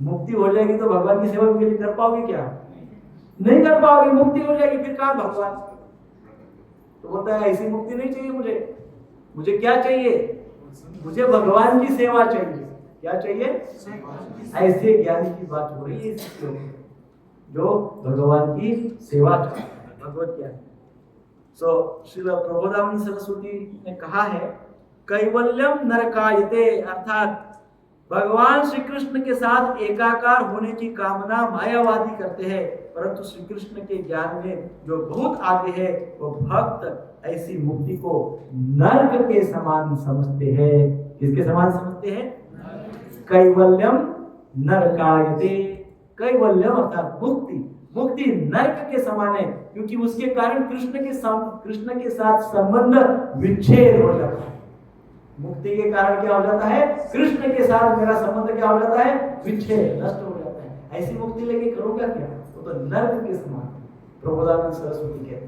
मुक्ति हो जाएगी तो भगवान की सेवा के लिए कर पाओगे क्या? नहीं कर पाओगे। मुक्ति हो जाएगी फिर कहाँ भगवान? तो बोलता है ऐसी मुक्ति नहीं चाहिए मुझे क्या चाहिए? मुझे भगवान की सेवा चाहिए। क्या चाहिए? ऐसे ज्ञानी की बात हो रही है जो भगवान की सेवा चाहता है, भगवत ज्ञान। श्रील प्रबोधानंद सरस्वती ने कहा है कैवल्यम नरकायते, अर्थात भगवान श्री कृष्ण के साथ एकाकार होने की कामना मायावादी करते हैं, परंतु श्री कृष्ण के ज्ञान में जो बहुत आगे है वो भक्त ऐसी मुक्ति को नरक के समान समझते हैं। किसके समान समझते हैं? कैवल्यम नरकायते। कैवल्यम अर्थात मुक्ति नरक के समान है, क्योंकि उसके कारण कृष्ण के साथ संबंध विच्छेद हो जाता है। मुक्ति के कारण क्या हो जाता है? कृष्ण के साथ मेरा संबंध क्या हो जाता है? विच्छेद, नष्ट हो जाता है। ऐसी मुक्ति लेके करोगे क्या? वो तो नर्क के समान, प्रबोधानंद सरस्वती कहते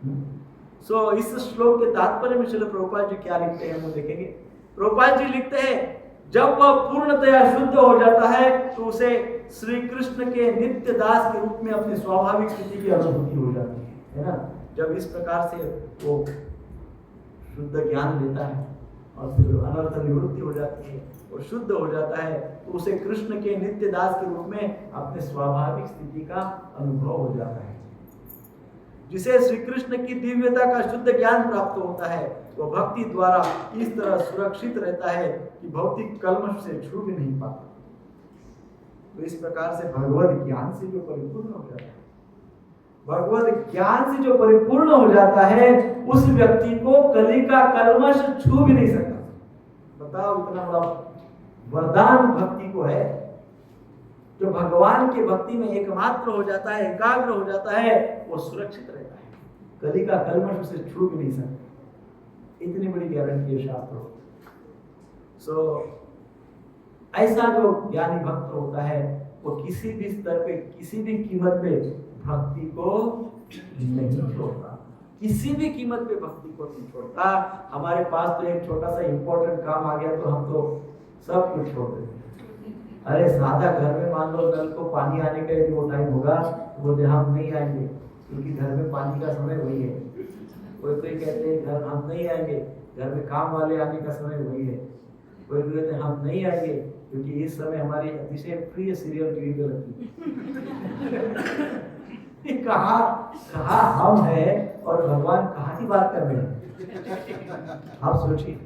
हैं। सो इस श्लोक के तात्पर्य में श्रील प्रभुपाद जी क्या लिखते हैं वो देखेंगे। प्रभुपाद जी लिखते हैं, जब वह पूर्णतया शुद्ध हो जाता है तो उसे श्री कृष्ण के नित्य दास के रूप में अपनी स्वाभाविक स्थिति की अनुभूति हो जाती है ना। जब इस प्रकार से वो शुद्ध ज्ञान लेता है और फिर अनर्थ निवृत्ति हो जाती है और शुद्ध हो जाता है तो उसे कृष्ण के नित्य दास के रूप में अपने स्वाभाविक स्थिति का अनुभव हो जाता है। जिसे श्री कृष्ण की दिव्यता का शुद्ध ज्ञान प्राप्त होता है वो भक्ति द्वारा इस तरह सुरक्षित रहता है कि भौतिक कल्मश से छू भी नहीं पाता। तो इस प्रकार से भगवत ज्ञान से जो परिपूर्ण हो जाता है, भगवत ज्ञान से जो परिपूर्ण हो जाता है उस व्यक्ति को कली का कल्मश छू भी नहीं सकता। बताओ, इतना बड़ा वरदान भक्ति को है। जो भगवान के भक्ति में एकमात्र हो जाता है, एकाग्र हो जाता है, वो सुरक्षित रहता है, कली का कल्मश उसे छू भी नहीं सकता। इतनी बड़ी गारंटी है शास्त्रों। ऐसा जो ज्ञानी भक्त होता है वो किसी भी स्तर पे, किसी भी कीमत पे भक्ति को नहीं छोड़ता, किसी भी कीमत पे भक्ति को नहीं छोड़ता। हमारे पास तो एक छोटा सा इंपॉर्टेंट काम आ गया तो हम तो सब कुछ छोड़ देते। अरे सादा घर में मान लो नल को पानी आने का यदि वो टाइम होगा तो बोलते हम नहीं आएंगे क्योंकि घर में पानी का समय वही है। कोई कहते हैं घर हम नहीं आएंगे, घर में काम वाले आने का समय वही है। कोई कहते हैं हम नहीं आएंगे क्योंकि इस समय हमारी अतिशय प्रिय सीरियल टीवी पे लगती है। कहा हम है और भगवान कहाँ की बात कर रहे हैं? आप सोचिए।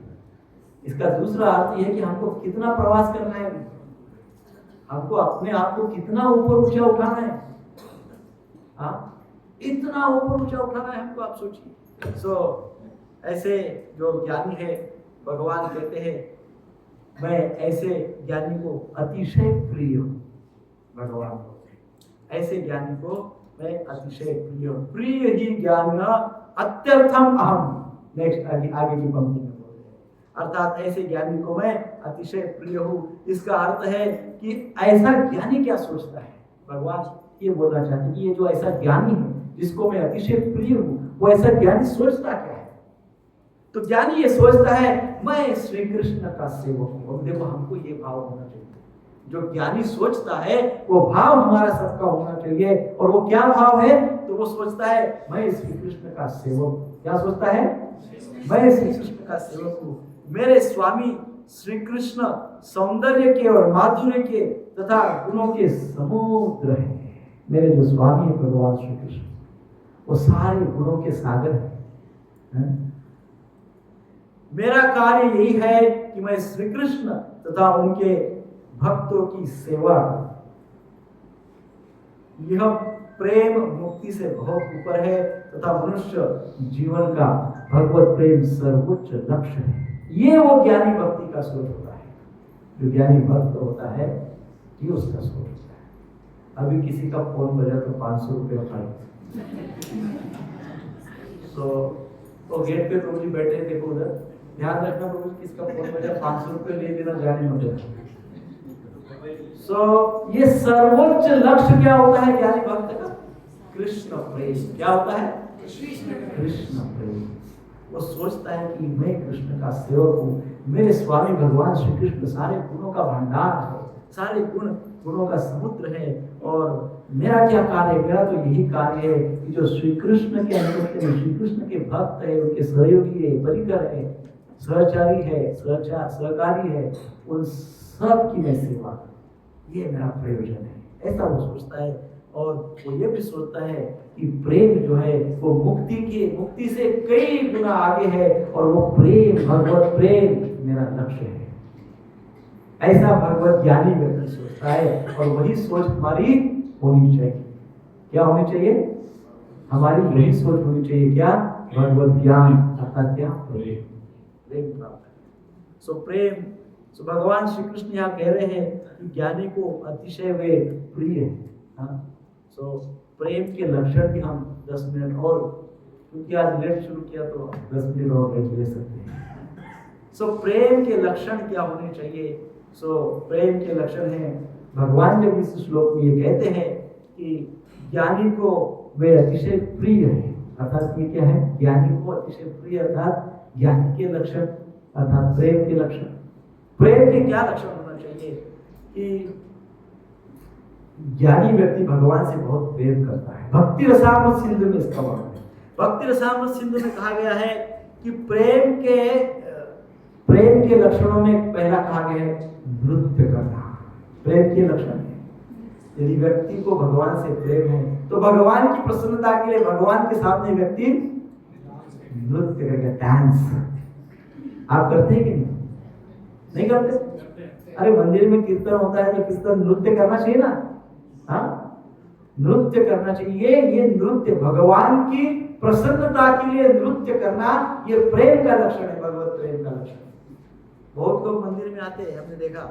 इसका दूसरा अर्थ यह है कि हमको कितना प्रवास करना है, हमको अपने आप को कितना ऊपर ऊंचा उठाना है। इतना ऊपर ऊंचा उठाना है हमको, आप सोचिए। ऐसे जो ज्ञानी है, भगवान कहते हैं मैं ऐसे ज्ञानी को अतिशय प्रिय हूं। भगवान को ऐसे ज्ञानी को मैं अतिशय प्रिय हूं। प्रिय ही ज्ञान अत्यर्थम अहम। नेक्स्ट आगे की पंक्ति में बोलते हैं, अर्थात ऐसे ज्ञानी को मैं अतिशय प्रिय हूं। इसका अर्थ है कि ऐसा ज्ञानी क्या सोचता है। भगवान ये बोलना चाहते हैं कि ये जो ऐसा ज्ञानी है जिसको मैं अतिशय प्रिय हूं, वो ऐसा ज्ञानी सोचता क्या है। तो ज्ञानी ये सोचता है मैं श्री कृष्ण का सेवक हूं। अब देखो, हमको ये भाव होना चाहिए। जो ज्ञानी सोचता है वो भाव हमारा सबका होना चाहिए। और वो क्या भाव है? तो वो सोचता है मैं श्री कृष्ण का सेवक। क्या सोचता है? मैं श्री कृष्ण का सेवक हूं। मेरे स्वामी श्री कृष्ण सौंदर्य के और माधुर्य के तथा गुणों के समुद्र है। मेरे जो स्वामी है भगवान श्री कृष्ण, वो सारे गुणों के सागर है। मेरा कार्य यही है कि मैं श्री कृष्ण तथा उनके भक्तों की सेवा करूं। यह प्रेम मुक्ति से बहुत ऊपर है तथा मनुष्य जीवन का भगवत प्रेम सर्वोच्च लक्ष्य है। ये वो ज्ञानी भक्ति का सोच होता है। जो ज्ञानी भक्त होता है ये उसका सोच होता है। अभी किसी का फोन बजा तो 500 रुपये उठाए तो गेट पे प्रभु जी बैठे, देखो उधर ध्यान रखना प्रभु जी किसका फोन बजा, 500 रुपये ले लेना, जाने मत देना। ये सर्वोच्च लक्ष्य क्या होता है ज्ञानी भक्त का? कृष्ण प्रेम। क्या होता है? कृष्ण प्रेम। वो सोचता है कि मैं कृष्ण का सेवक हूँ, मेरे स्वामी भगवान श्री कृष्ण सारे गुणों का भंडार है, सारे गुणों का समुद्र है। और मेरा क्या कार्य है? मेरा तो यही कार्य है कि जो श्री कृष्ण के अनुगत्य में, श्री कृष्ण के भक्त है, उनके सहयोगी है, परिकर है, सहचारी है, सहकारी है, उन सब की मैं सेवा करूं। ये मेरा प्रयोजन है। ऐसा वो सोचता है। और वो ये भी सोचता है कि प्रेम जो है वो मुक्ति से कई गुना आगे है और वो प्रेम, भगवत प्रेम मेरा लक्ष्य है। ऐसा भगवत ज्ञानी व्यक्ति सोचता है और वही सोच हमारी होनी चाहिए। क्या होनी चाहिए? हमारी वही सोच होनी चाहिए। क्या? भगवत ज्ञान अर्थात क्या? प्रेम प्राप्त। प्रेम। भगवान श्री कृष्ण यहाँ कह रहे हैं कि ज्ञानी को अतिशय वे प्रिय है। प्रेम के लक्षण भी हम 10 मिनट और, क्योंकि आज लेट शुरू किया तो 10 मिनट और लेट ले सकते हैं। सो प्रेम के लक्षण क्या होने चाहिए? सो प्रेम के लक्षण हैं, भगवान जब इस श्लोक में ये कहते हैं कि ज्ञानी को वे अतिशय प्रिय है, अर्थात ये क्या है? ज्ञानी को अतिशय प्रिय, अर्थात ज्ञानी के लक्षण, अर्थात प्रेम के लक्षण। प्रेम के क्या लक्षण होना चाहिए? कि ज्ञानी व्यक्ति भगवान से बहुत प्रेम करता है। भक्ति रसामृत सिंधु में इसका वर्णन है। भक्ति रसामृत सिंधु में कहा गया है कि प्रेम के लक्षणों में पहला कहा गया है नृत्य करना। प्रेम के लक्षण है, यदि व्यक्ति को भगवान से प्रेम है तो भगवान की प्रसन्नता के लिए भगवान के सामने व्यक्ति नृत्य करेगा, डांस। आप करते हैं कि नहीं करते? अरे मंदिर में कीर्तन होता है तो कीर्तन नृत्य करना चाहिए ना? हाँ, नृत्य करना चाहिए। ये नृत्य भगवान की प्रसन्नता के लिए नृत्य करना, ये प्रेम का लक्षण है, भगवत प्रेम का लक्षण। बहुत लोग मंदिर में आते हैं, हमने देखा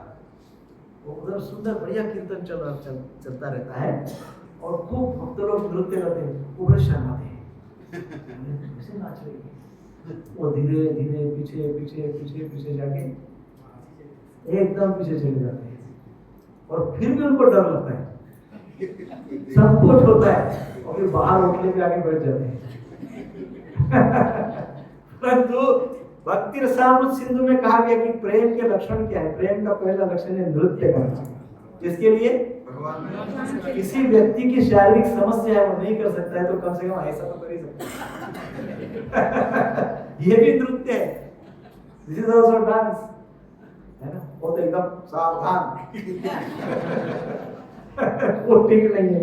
वो उधर सुंदर बढ़िया कीर्तन चलता रहता है और खूब भक्त लोग नृत्य करते हैं, वो बड़े शर्माते हैं, कैसे नाच रही है। वो धीरे धीरे पीछे पीछे पीछे पीछे जाके एकदम पीछे चले जाते हैं और फिर भी उनको डर लगता है, सब कुछ होता है और फिर बाहर होटले पे आके बैठ जाते हैं। परंतु भक्ति रसामृत सिंधु में कहा गया कि प्रेम के लक्षण क्या है? प्रेम का पहला लक्षण है नृत्य करना। जिसके लिए किसी व्यक्ति की शारीरिक समस्या है, वो नहीं कर सकता है तो कम से कम ऐसा तो कर ही सकता है। ये भी नृत्य है, दिस इज आल्सो डांस, है ना? वो तो एकदम सावधान वो ठीक नहीं है,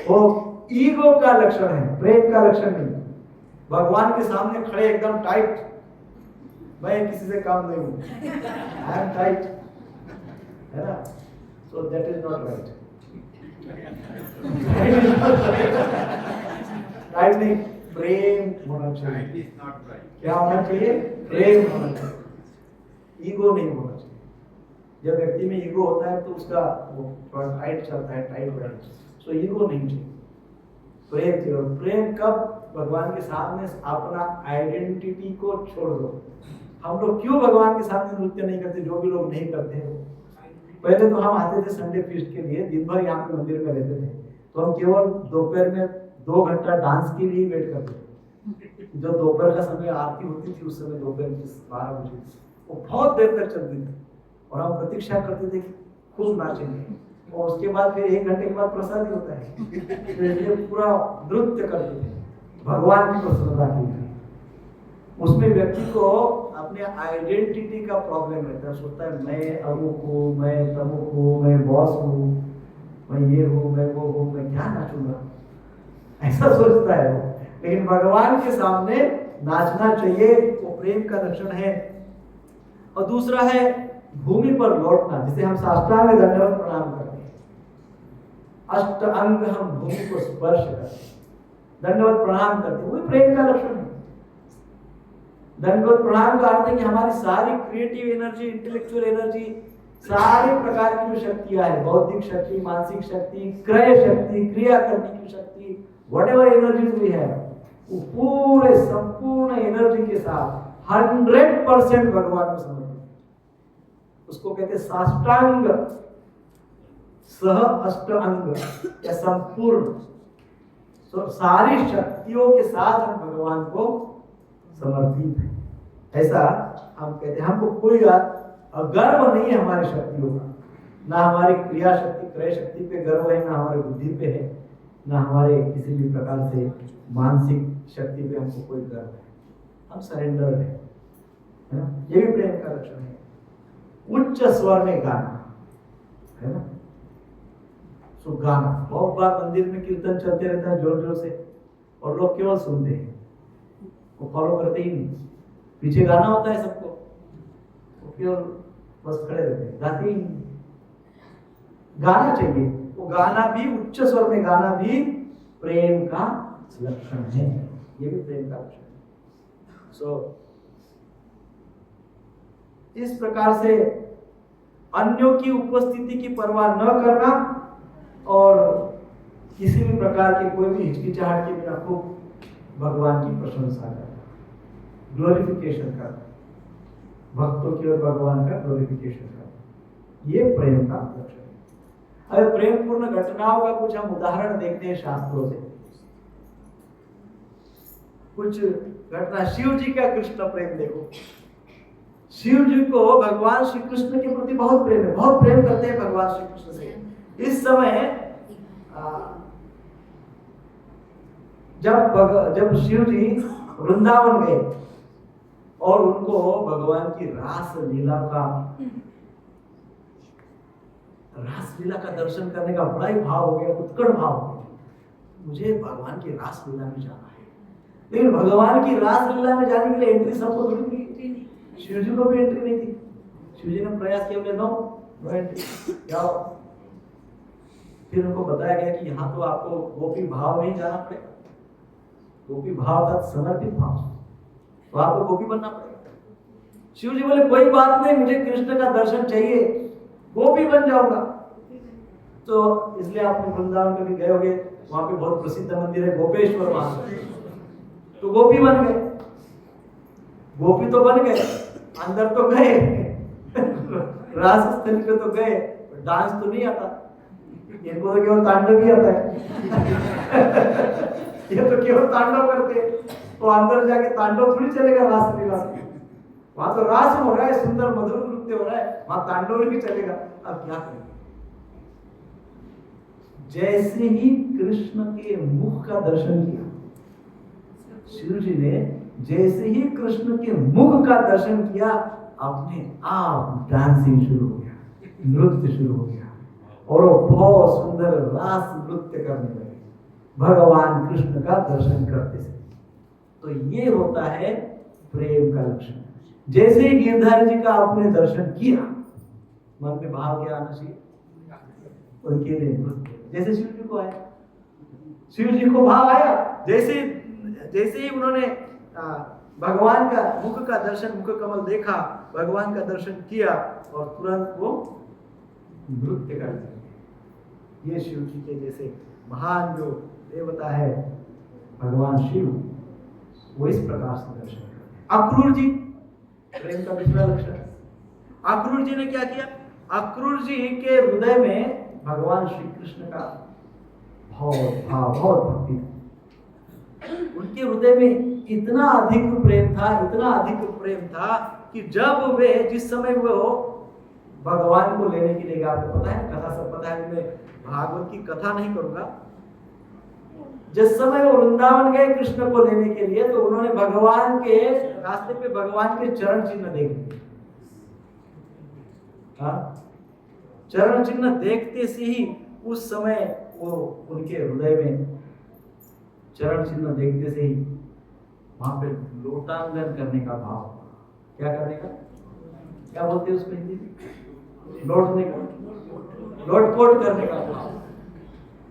वो ईगो का लक्षण है, प्रेम का लक्षण नहीं। भगवान के सामने खड़े एकदम टाइट, मैं किसी से काम नहीं हूं, आई एम टाइट, है ना? So that is not right. Tight नहीं, प्रेम होना चाहिए। क्या होना चाहिए? प्रेम होना चाहिए, ईगो नहीं होना चाहिए। जब व्यक्ति में ईगो होता है तो उसका वो थोड़ा टाइट चलता है, टाइट हो जाता है। सो ईगो नहीं चाहिए, प्रेम चाहिए। प्रेम कब? भगवान के सामने अपना आइडेंटिटी को छोड़ दो। हम लोग क्यों भगवान के सामने नृत्य नहीं करते? जो भी लोग नहीं करते हैं, पहले तो हम आते थे संडे फीस्ट के लिए, दिन भर यहाँ पे मंदिर में रहते थे, तो हम केवल दोपहर में 2 घंटा डांस के लिए वेट करते थे। जो दोपहर का समय आरती होती थी, उस समय दोपहर की 12 बजे वो बहुत देर तक चलती थी और हम प्रतीक्षा करते थे कि खूब नाचेंगे, और उसके बाद फिर 1 घंटे के बाद प्रसाद ही होता है। तो ये पूरा नृत्य करते थे भगवान की प्रसन्नता के लिए। उसमें व्यक्ति को अपने आइडेंटिटी का प्रॉब्लम रहता है, सोचता है मैं अमुक हूँ, मैं तमुक हूँ, मैं बॉस हूँ, मैं ये हूँ, मैं वो हूँ, मैं क्या नाचूंगा, ऐसा सोचता है वो। लेकिन भगवान के सामने नाचना चाहिए, वो प्रेम का लक्षण है। और दूसरा है भूमि पर लौटना, जिसे हम साष्टांग दंडवत प्रणाम करते हैं। अष्ट अंग हम भूमि को स्पर्श करते हैं, दंडवत प्रणाम करते हैं, वो प्रेम का लक्षण है। दंडवत प्रणाम का अर्थ है कि हमारी सारी क्रिएटिव एनर्जी, इंटेलेक्चुअल एनर्जी, सारे प्रकार की जो शक्तियां हैं, बौद्धिक शक्ति, मानसिक शक्ति, क्रय शक्ति, क्रिया करने की शक्ति, व्हाटएवर एनर्जीज वी हैव, वो पूरे संपूर्ण एनर्जी के साथ 100% भगवान को समर्पित। उसको कहते हैं साष्टांग सह अष्ट अंग या संपूर्ण। तो सारी शक्तियों के साथ हम भगवान को समर्पित है, ऐसा हम कहते हैं। हमको कोई गर्व नहीं है हमारी शक्तियों का, ना हमारी क्रिया शक्ति, क्रय शक्ति पे गर्व है, ना हमारी बुद्धि पे है, ना हमारे किसी भी प्रकार से मानसिक शक्ति पे हमको कोई गर्व है। हम सरेंडर है ना? ये भी प्रेम का लक्षण है। उच्च स्वर में गाना, है ना? सो गाना, बहुत बार मंदिर में कीर्तन चलते रहता है जोर जोर से, और लोग केवल सुनते हैं, वो फॉलो करते ही नहीं। पीछे गाना होता है सबको, वो केवल बस खड़े रहते हैं, गाते ही नहीं। गाना चाहिए, वो गाना भी उच्च स्वर में गाना भी प्रेम का लक्षण है, ये भी प्रेम का लक्षण है। सो इस प्रकार से अन्यों की उपस्थिति की परवाह न करना और किसी भी प्रकार की कोई भी हिचकिचाहट के बिना खूब भगवान की प्रशंसा करना, ग्लोरिफिकेशन करना, भक्तों की और भगवान का ग्लोरिफिकेशन करना, ये प्रेम का लक्षण है। अब प्रेम पूर्ण घटनाओं का कुछ हम उदाहरण देखते हैं शास्त्रों से। कुछ घटना, शिव जी का कृष्ण प्रेम देखो। शिव जी को भगवान श्री कृष्ण के प्रति बहुत प्रेम है, बहुत प्रेम करते हैं भगवान श्री कृष्ण से। इस समय जब शिव जी वृंदावन गए और उनको भगवान की रास लीला का दर्शन करने का बड़ा ही भाव हो गया, उत्कट भाव हो गया, मुझे भगवान की रास लीला में जाना है। लेकिन भगवान की रास लीला में जाने के लिए एंट्री सबको थोड़ी मिली, शिव जी को भी एंट्री नहीं थी। शिव जी ने प्रयास किया, बोले नो एंट्री, जाओ। फिर उनको बताया गया कि यहाँ तो आपको गोपी भाव में ही जाना पड़ेगा, गोपी भाव का समर्पित भाव, तो आपको गोपी बनना पड़ेगा। शिव जी बोले कोई बात नहीं, मुझे कृष्ण का दर्शन चाहिए, गोपी बन जाऊंगा। तो इसलिए आपने वृंदावन कभी गए होंगे, वहां पे बहुत प्रसिद्ध मंदिर है गोपेश्वर महादेव, तो गोपी बन गए। गोपी तो बन गए, अंदर तो गए रास स्थल पे तो गए, डांस तो नहीं आता, इनको तो केवल तांडव ही आता है ये तो केवल तांडव करते, तो अंदर जाके तांडव थोड़ी चलेगा रास लीला में। वहां तो रास हो रहा है, सुंदर मधुर नृत्य हो रहा है, वहां तांडव नहीं चलेगा। अब क्या करेंगे? जैसे ही कृष्ण के मुख का दर्शन किया, शिव जी ने जैसे ही कृष्ण के मुख का दर्शन किया, अपने आप डांसिंग शुरू हो गया, नृत्य शुरू हो गया, और वो बहुत सुंदर रास नृत्य करने लगे भगवान कृष्ण का दर्शन करते से। तो ये होता है प्रेम का लक्षण। जैसे ही गिरधारी जी का आपने दर्शन किया, मन में भाव क्या आना चाहिए? उनके लिए नृत्य। जैसे शिव जी को आया, शिव जी को भाव आया, जैसे ही उन्होंने भगवान का मुख का दर्शन, मुख कमल देखा, भगवान का दर्शन किया, और तुरंत वो नृत्य कर दिया। ये शिव जी के जैसे महान जो देवता है भगवान शिव, वो इस प्रकार से दर्शन करते हैं। अक्रूर जी, प्रेम का दूसरा लक्षण। अक्रूर जी ने क्या किया? अक्रूर जी के हृदय में भगवान श्री कृष्ण का बहुत भक्ति, उनके हृदय में इतना अधिक प्रेम था कि जब वे जिस समय वो भगवान को लेने के लिए, आपको पता है कथा सब पता है, मैं भागवत की कथा नहीं करूंगा, जिस समय वो वृंदावन गए कृष्ण को लेने के लिए, तो उन्होंने भगवान के रास्ते पे भगवान के चरण चिन्ह देखे। चरण चिन्ह देखते से ही उस समय वो उनके हृदय में चरण चिन्ह देखते से ही वहां पे लोटांगन करने का भाव। क्या करने का? क्या बोलते हैं उसको हिंदी में? लौटने का, लोटपोट करने का भाव।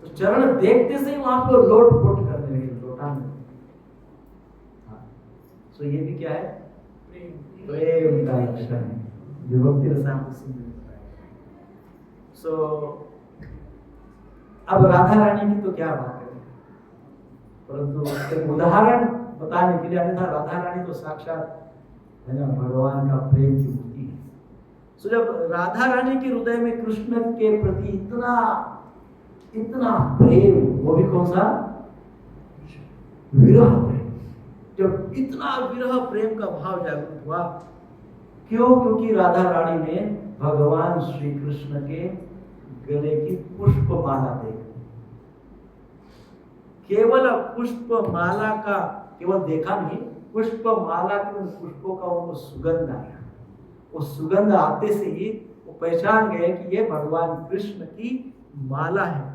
तो चरण देखते से ही वहां पे लोटपोट करने लगे, लोटांगन। तो ये भी क्या है? प्रेम का लक्षण है, विभक्ति रसायन। सो अब राधा रानी की तो क्या बात है, परंतु एक उदाहरण बताने के लिए, अन्यथा राधा रानी तो साक्षात है ना भगवान का प्रेम की मूर्ति है। सो जब राधा रानी के हृदय में कृष्ण के प्रति इतना प्रेम, वो भी कौन सा? विरह प्रेम। जब इतना विरह प्रेम का भाव जागृत हुआ, क्यों? क्योंकि राधा रानी ने भगवान श्री कृष्ण के गले की पुष्प माला देखी। केवल पुष्प माला का केवल देखा नहीं, पुष्प माला के उन पुष्पों का उनको सुगंध आया। वो सुगंध आते से ही वो पहचान गए कि ये भगवान कृष्ण की माला है।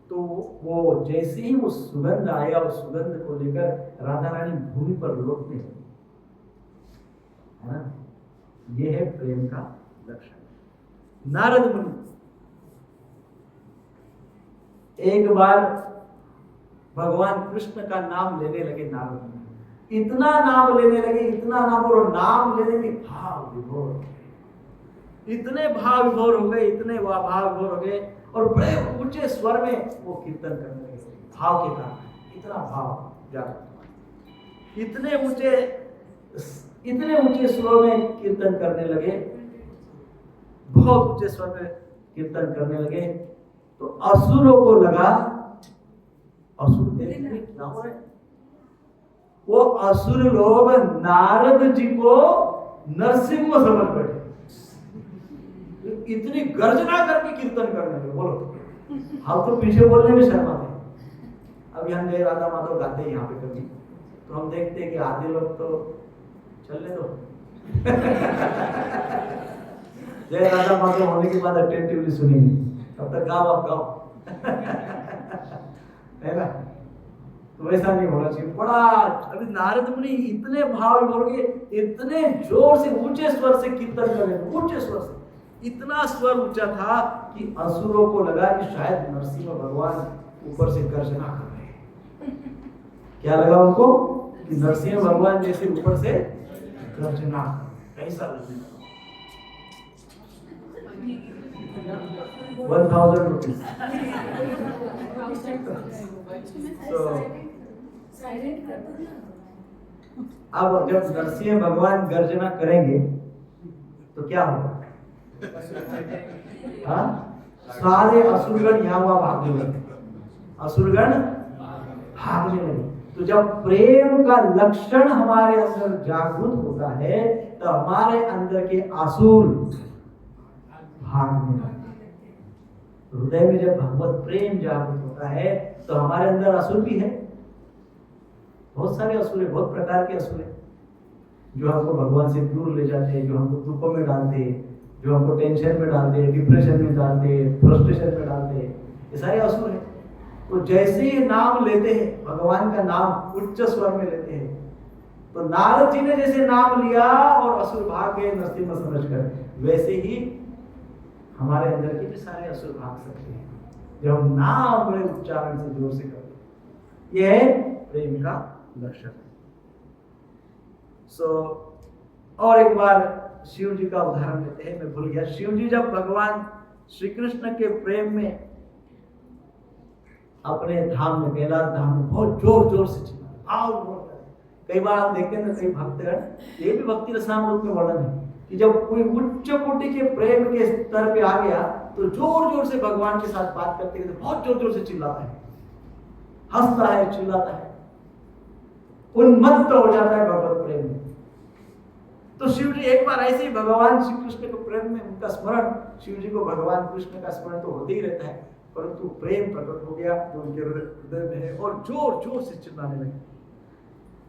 तो वो जैसे ही वो सुगंध आया, उस सुगंध को लेकर राधा रानी भूमि पर लौटने लगी, है ना? ये है प्रेम का लक्षण। नारद मुनि एक बार भगवान कृष्ण का नाम लेने लगे। नारद मुनि इतना नाम लेने लगे, इतना नाम, और नाम लेने में भाव विभोर, इतने भाव विभोर हो गए, इतने भाव विभोर हो गए, और बड़े ऊंचे स्वर में वो कीर्तन करने लगे। भाव के कारण इतना भाव जागृत, इतने ऊंचे इतने ऊंचे स्वर में कीर्तन करने लगे, बहुत ऊंचे स्वर में कीर्तन करने लगे, तो असुरों को लगा, असुर देखने क्या हो रहा है, वो असुर लोग नारद जी को नरसिंह समझ बैठे, इतनी गर्जना करके कीर्तन करने लगे। बोलो, हम तो पीछे बोलने में शर्माते हैं। अभी हम जय राधा माधव गाते हैं यहाँ पे कभी, तो हम देखते हैं कि आधे लोग तो चलने दो जय राधा माधव होने के बाद अटेंटिवली सुनेंगे, तब तक गाओ, आप गाओ है ना। तो वैसा नहीं होना चाहिए। बड़ा अभी नारद मुनि इतने भाव बोल के इतने जोर से ऊंचे स्वर से कीर्तन कर रहे थे, ऊंचे स्वर से, इतना स्वर ऊंचा था कि असुरों को लगा कि शायद नरसिंह भगवान ऊपर से गर्जना कर रहे हैं। क्या लगा उनको कि नरसिंह भगवान जैसे ऊपर से गर्जना, ऐसा लगने लगा। 1000 रुपीज। अब जब नरसिंह भगवान गर्जना करेंगे तो क्या होगा? हाँ? सारे असुरगण यहाँ वहां भागने लगे, असुरगण भागने लगे। तो जब प्रेम का लक्षण हमारे अंदर जागृत होता है तो हमारे अंदर के असुर भागने लगते। हृदय में जब भगवत प्रेम जागृत होता है तो हमारे अंदर असुर भी है, बहुत सारे असुर है, बहुत प्रकार के असुर है, जो हमको भगवान से दूर ले जाते हैं, जो हमको दुखों में डालते हैं, जो हमको टेंशन में डालते हैं, डिप्रेशन में डालते हैं, फ्रस्ट्रेशन में डालते हैं, ये सारे असुर हैं। तो जैसे ही नाम लेते हैं, भगवान का नाम उच्च स्वर में लेते हैं, तो नारद जी ने जैसे नाम लिया और असुर भाग गए नरसिंह समझकर, वैसे ही हमारे अंदर के भी सारे असुर भाग सकते हैं जब हम नाम बड़े उच्चारण से जोर से करते हैं। यह है प्रेम का लक्षण। और एक बार शिव जी का उदाहरण लेते हैं, मैं भूल गया। शिव जी जब भगवान श्री कृष्ण के प्रेम में अपने धाम में, कैलाश धाम में बहुत जोर जोर से चिल्लाते, कई बार हम देखते हैं ना, कई भक्तगण, ये भी भक्ति रसामृत में वर्णन है कि जब कोई उच्च कोटि के प्रेम के स्तर पे आ गया तो जोर जोर से भगवान के साथ बात करते हैं, बहुत जोर जोर से चिल्लाता है, हंसता है, चिल्लाता है, उन्मत्त हो जाता है भगवत प्रेम में। तो शिव जी एक बार ऐसे ही भगवान श्री कृष्ण के प्रेम में उनका स्मरण, शिव जी को भगवान कृष्ण का स्मरण तो होते ही रहता है, परंतु प्रेम प्रकट हो गया जो उनके हृदय में है, और जोर जोर से चिल्लाने लगे,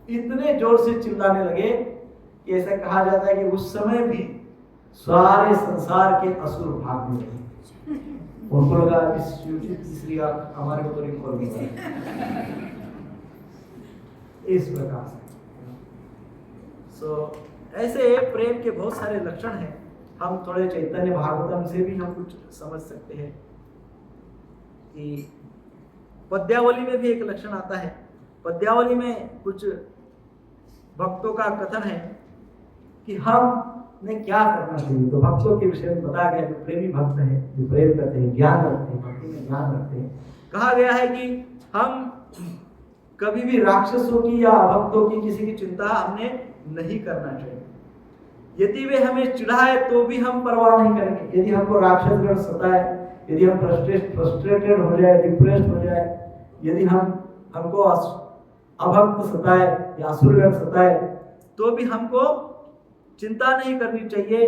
इतने जोर से चिल्लाने लगे कि ऐसा कहा जाता है कि उस समय भी सारे संसार के असुर भागने लगे। उनको लगा कि शिव जी तीसरी आंख हमारे ऊपर ही खोल गई। इस प्रकार से ऐसे प्रेम के बहुत सारे लक्षण हैं। हम थोड़े चैतन्य भागवतम से भी हम कुछ समझ सकते हैं कि पद्यावली में भी एक लक्षण आता है। पद्यावली में कुछ भक्तों का कथन है कि हमने क्या करना चाहिए। तो भक्तों के विषय में बताया गया, जो प्रेमी भक्त है, जो प्रेम करते हैं, ज्ञान रखते हैं, भक्ति में ज्ञान रखते हैं, कहा गया है कि हम कभी भी राक्षसों की या अभक्तों की किसी की चिंता हमने नहीं करना चाहिए। यदि वे हमें चिढ़ाए तो भी हम परवाह नहीं करेंगे। यदि हमको राक्षसगण सताए, यदि हम फ्रस्ट्रेटेड हो जाए, डिप्रेस्ड हो जाए, यदि हमको अभक्त सताए या असुरगण सताए, तो भी हमको चिंता नहीं करनी चाहिए।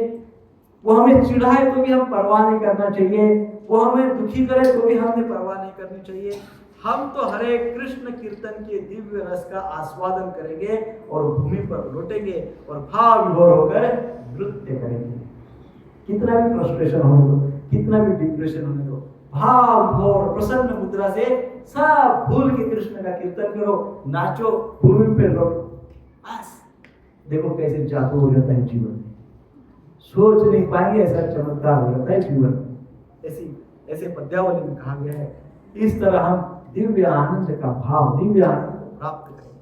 वो हमें चिढ़ाए तो भी हम परवाह नहीं करना चाहिए, वो हमें दुखी करे तो भी हमने परवाह नहीं करनी चाहिए। हम तो हरे कृष्ण कीर्तन के दिव्य रस का आस्वादन करेंगे और भूमि पर लौटेंगे और भाव विभोर होकर नृत्य करेंगे। कितना भी फ्रस्ट्रेशन होने दो, कितना भी डिप्रेशन होने दो, भाव विभोर प्रसन्न मुद्रा से सब भूल के कृष्ण का कीर्तन करो, नाचो, भूमि पे लौटो। बस देखो कैसे जादू हो जाता है जीवन में। सोच नहीं पाएंगे ऐसा चमत्कार हो जाता है जीवन। ऐसे पद्यावली में कहा गया है। इस तरह हम दिव्य आनंद का भाव, दिव्य आनंद को प्राप्त करेंगे।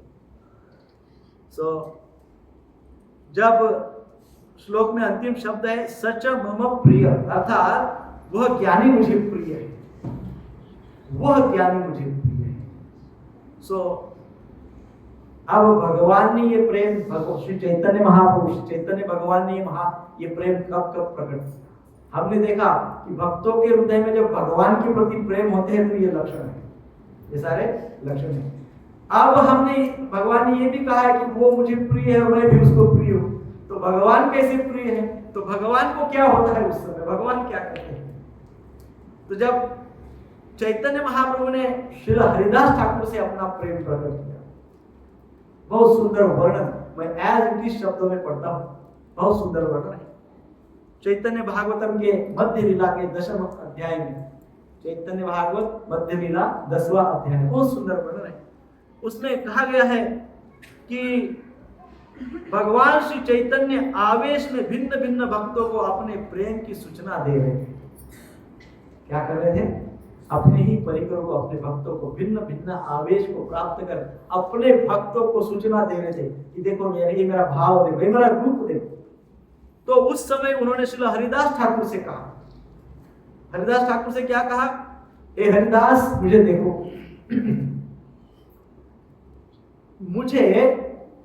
जब श्लोक में अंतिम शब्द है सच मम प्रिय, अर्थात वह ज्ञानी मुझे प्रिय है, वह ज्ञानी मुझे प्रिय है। अब भगवान ने ये प्रेम, श्री चैतन्य महाप्रभु, श्री चैतन्य भगवान ने ये प्रेम कब कब प्रकट किया। हमने देखा कि भक्तों के हृदय में जब भगवान के प्रति प्रेम होते हैं तो ये लक्षण है, ये सारे लक्षण है। अब हमने भगवान ने ये भी कहा है कि वो मुझे प्रिय है, मैं भी उसको प्रिय हूं। तो भगवान कैसे प्रिय है? तो भगवान को क्या होता है उस समय, भगवान क्या करते हैं? तो जब चैतन्य महाप्रभु ने श्री हरिदास ठाकुर से अपना प्रेम प्रकट किया, बहुत सुंदर वर्णन, मैं एज इट इज शब्दों में पढ़ता हूं, बहुत सुंदर वर्णन है। चैतन्य भागवतम के मध्य लीला के 10वें अध्याय में, चैतन्य भागवत मध्य लीला 10वां अध्याय, बहुत सुंदर वर्णन है। उसमें कहा गया है कि भगवान श्री चैतन्य आवेश में भिन्न भिन्न भक्तों को अपने प्रेम की सूचना दे रहे थे। क्या कर रहे थे? अपने ही परिकरों को, अपने भक्तों को भिन्न भिन्न आवेश को प्राप्त कर अपने भक्तों को सूचना दे रहे थे कि देखो ये मेरा भाव देखो, ये मेरा रूप देखो। तो उस समय उन्होंने श्री हरिदास ठाकुर से कहा, हरिदास ठाकुर से क्या कहा? ए हरिदास, मुझे देखो, मुझे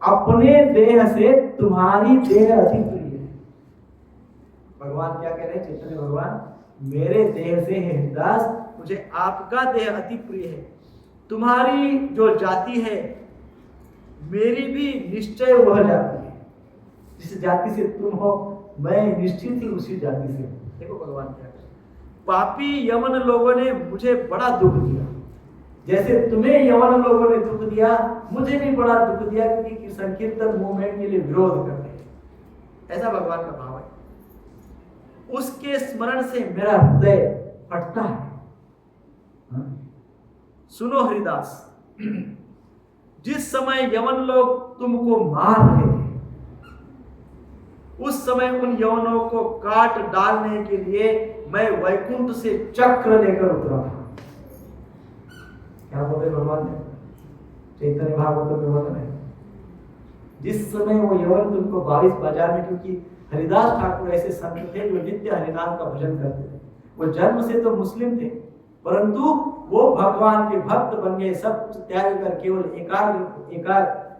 अपने देह से तुम्हारी देह अधिक प्रिय है। भगवान क्या कह रहे हैं? चैतन्य भगवान, मेरे देह से है हरिदास, मुझे आपका देह अति प्रिय है। तुम्हारी जो जाति है, मेरी भी निश्चय वह जाति है। जिस जाति से तुम हो, मैं निश्चित ही उसी जाति से हूं। देखो भगवान क्या कह रहे हैं, पापी यमन लोगों ने मुझे बड़ा दुख दिया, जैसे तुम्हें यवन लोगों ने दुख दिया, मुझे भी बड़ा दुख दिया, क्योंकि संकीर्तन मूवमेंट के लिए विरोध करते हैं। ऐसा भगवान का भाव है। उसके स्मरण से मेरा हृदय फटता है। सुनो हरिदास, जिस समय यवन लोग तुमको मार रहे थे, उस समय उन यवनों को काट डालने के लिए मैं वैकुंठ से चक्र लेकर उतरा था। क्या बोले भगवान ने? चैतन्य भागवत में वर्णन है, जिस समय वो यवन तुमको बारिश बाजार में, क्योंकि हरिदास ठाकुर ऐसे संत थे जो नित्य हरिनाम का भजन करते थे। वो जन्म से तो मुस्लिम थे, परंतु वो भगवान के भक्त बन गए, सब त्याग कर केवल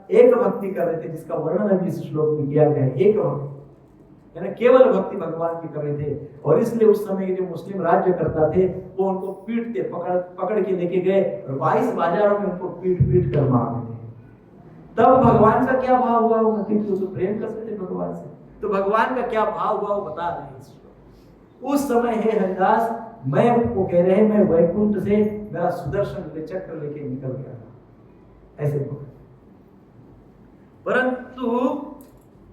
एक भक्ति कर रहे थे, जिसका वर्णन अभी इस श्लोक में किया गया है। एक भक्ति यानी केवल भक्ति भगवान की कर रहे थे। और इसलिए उस समय के जो मुस्लिम राज्य करता थे, वो उनको पीटते, पकड़ के लेके गए और 22 बाजारों में उनको पीट कर मारते थे। तब भगवान का क्या भाव हुआ? वो तो प्रेम करते थे भगवान से, तो भगवान का क्या भाव हुआ वो बता रहे हैं। उस समय है हरिदास, मैं वो कह रहे हैं, मैं वैकुंठ से मेरा सुदर्शन चक्र लेके निकल गया था, ऐसे बोल। परंतु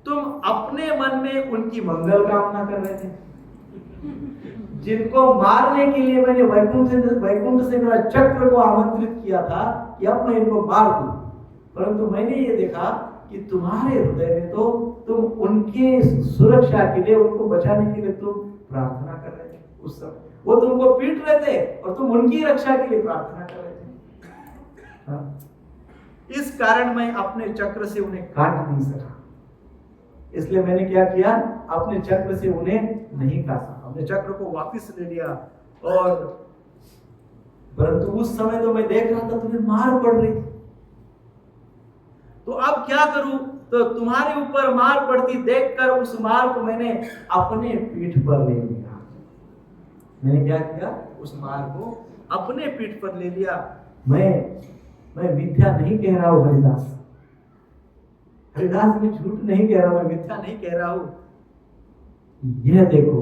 तुम अपने मन में उनकी मंगल कामना कर रहे थे। जिनको मारने के लिए मैंने वैकुंठ से मेरा चक्र को आमंत्रित किया था कि अब मैं इनको मार दूं, परंतु मैंने ये देखा कि तुम्हारे हृदय में तो तुम उनके सुरक्षा के लिए, उनको बचाने के लिए तुम प्रार्थना कर रहे थे। उस समय वो तुमको पीट रहे थे और तुम उनकी रक्षा के लिए प्रार्थना कर रहे थे। हाँ? इस कारण मैं अपने चक्र से उन्हें काट नहीं सका। इसलिए मैंने क्या किया? अपने चक्र से उन्हें नहीं काटा, अपने चक्र को वापस ले लिया। और परंतु उस समय तो मैं देख रहा था तुम्हें मार पड़ रही थी, तो अब क्या करूं? तो तुम्हारे ऊपर मार पड़ती देखकर उस मार को मैंने अपने पीठ पर ले लिया। मैंने क्या किया? उस मार को अपने पीठ पर ले लिया। मैं मिथ्या नहीं कह रहा हूं हरिदास, हरिदास, मैं झूठ नहीं कह रहा हूं, मैं मिथ्या नहीं कह रहा हूं। यह देखो,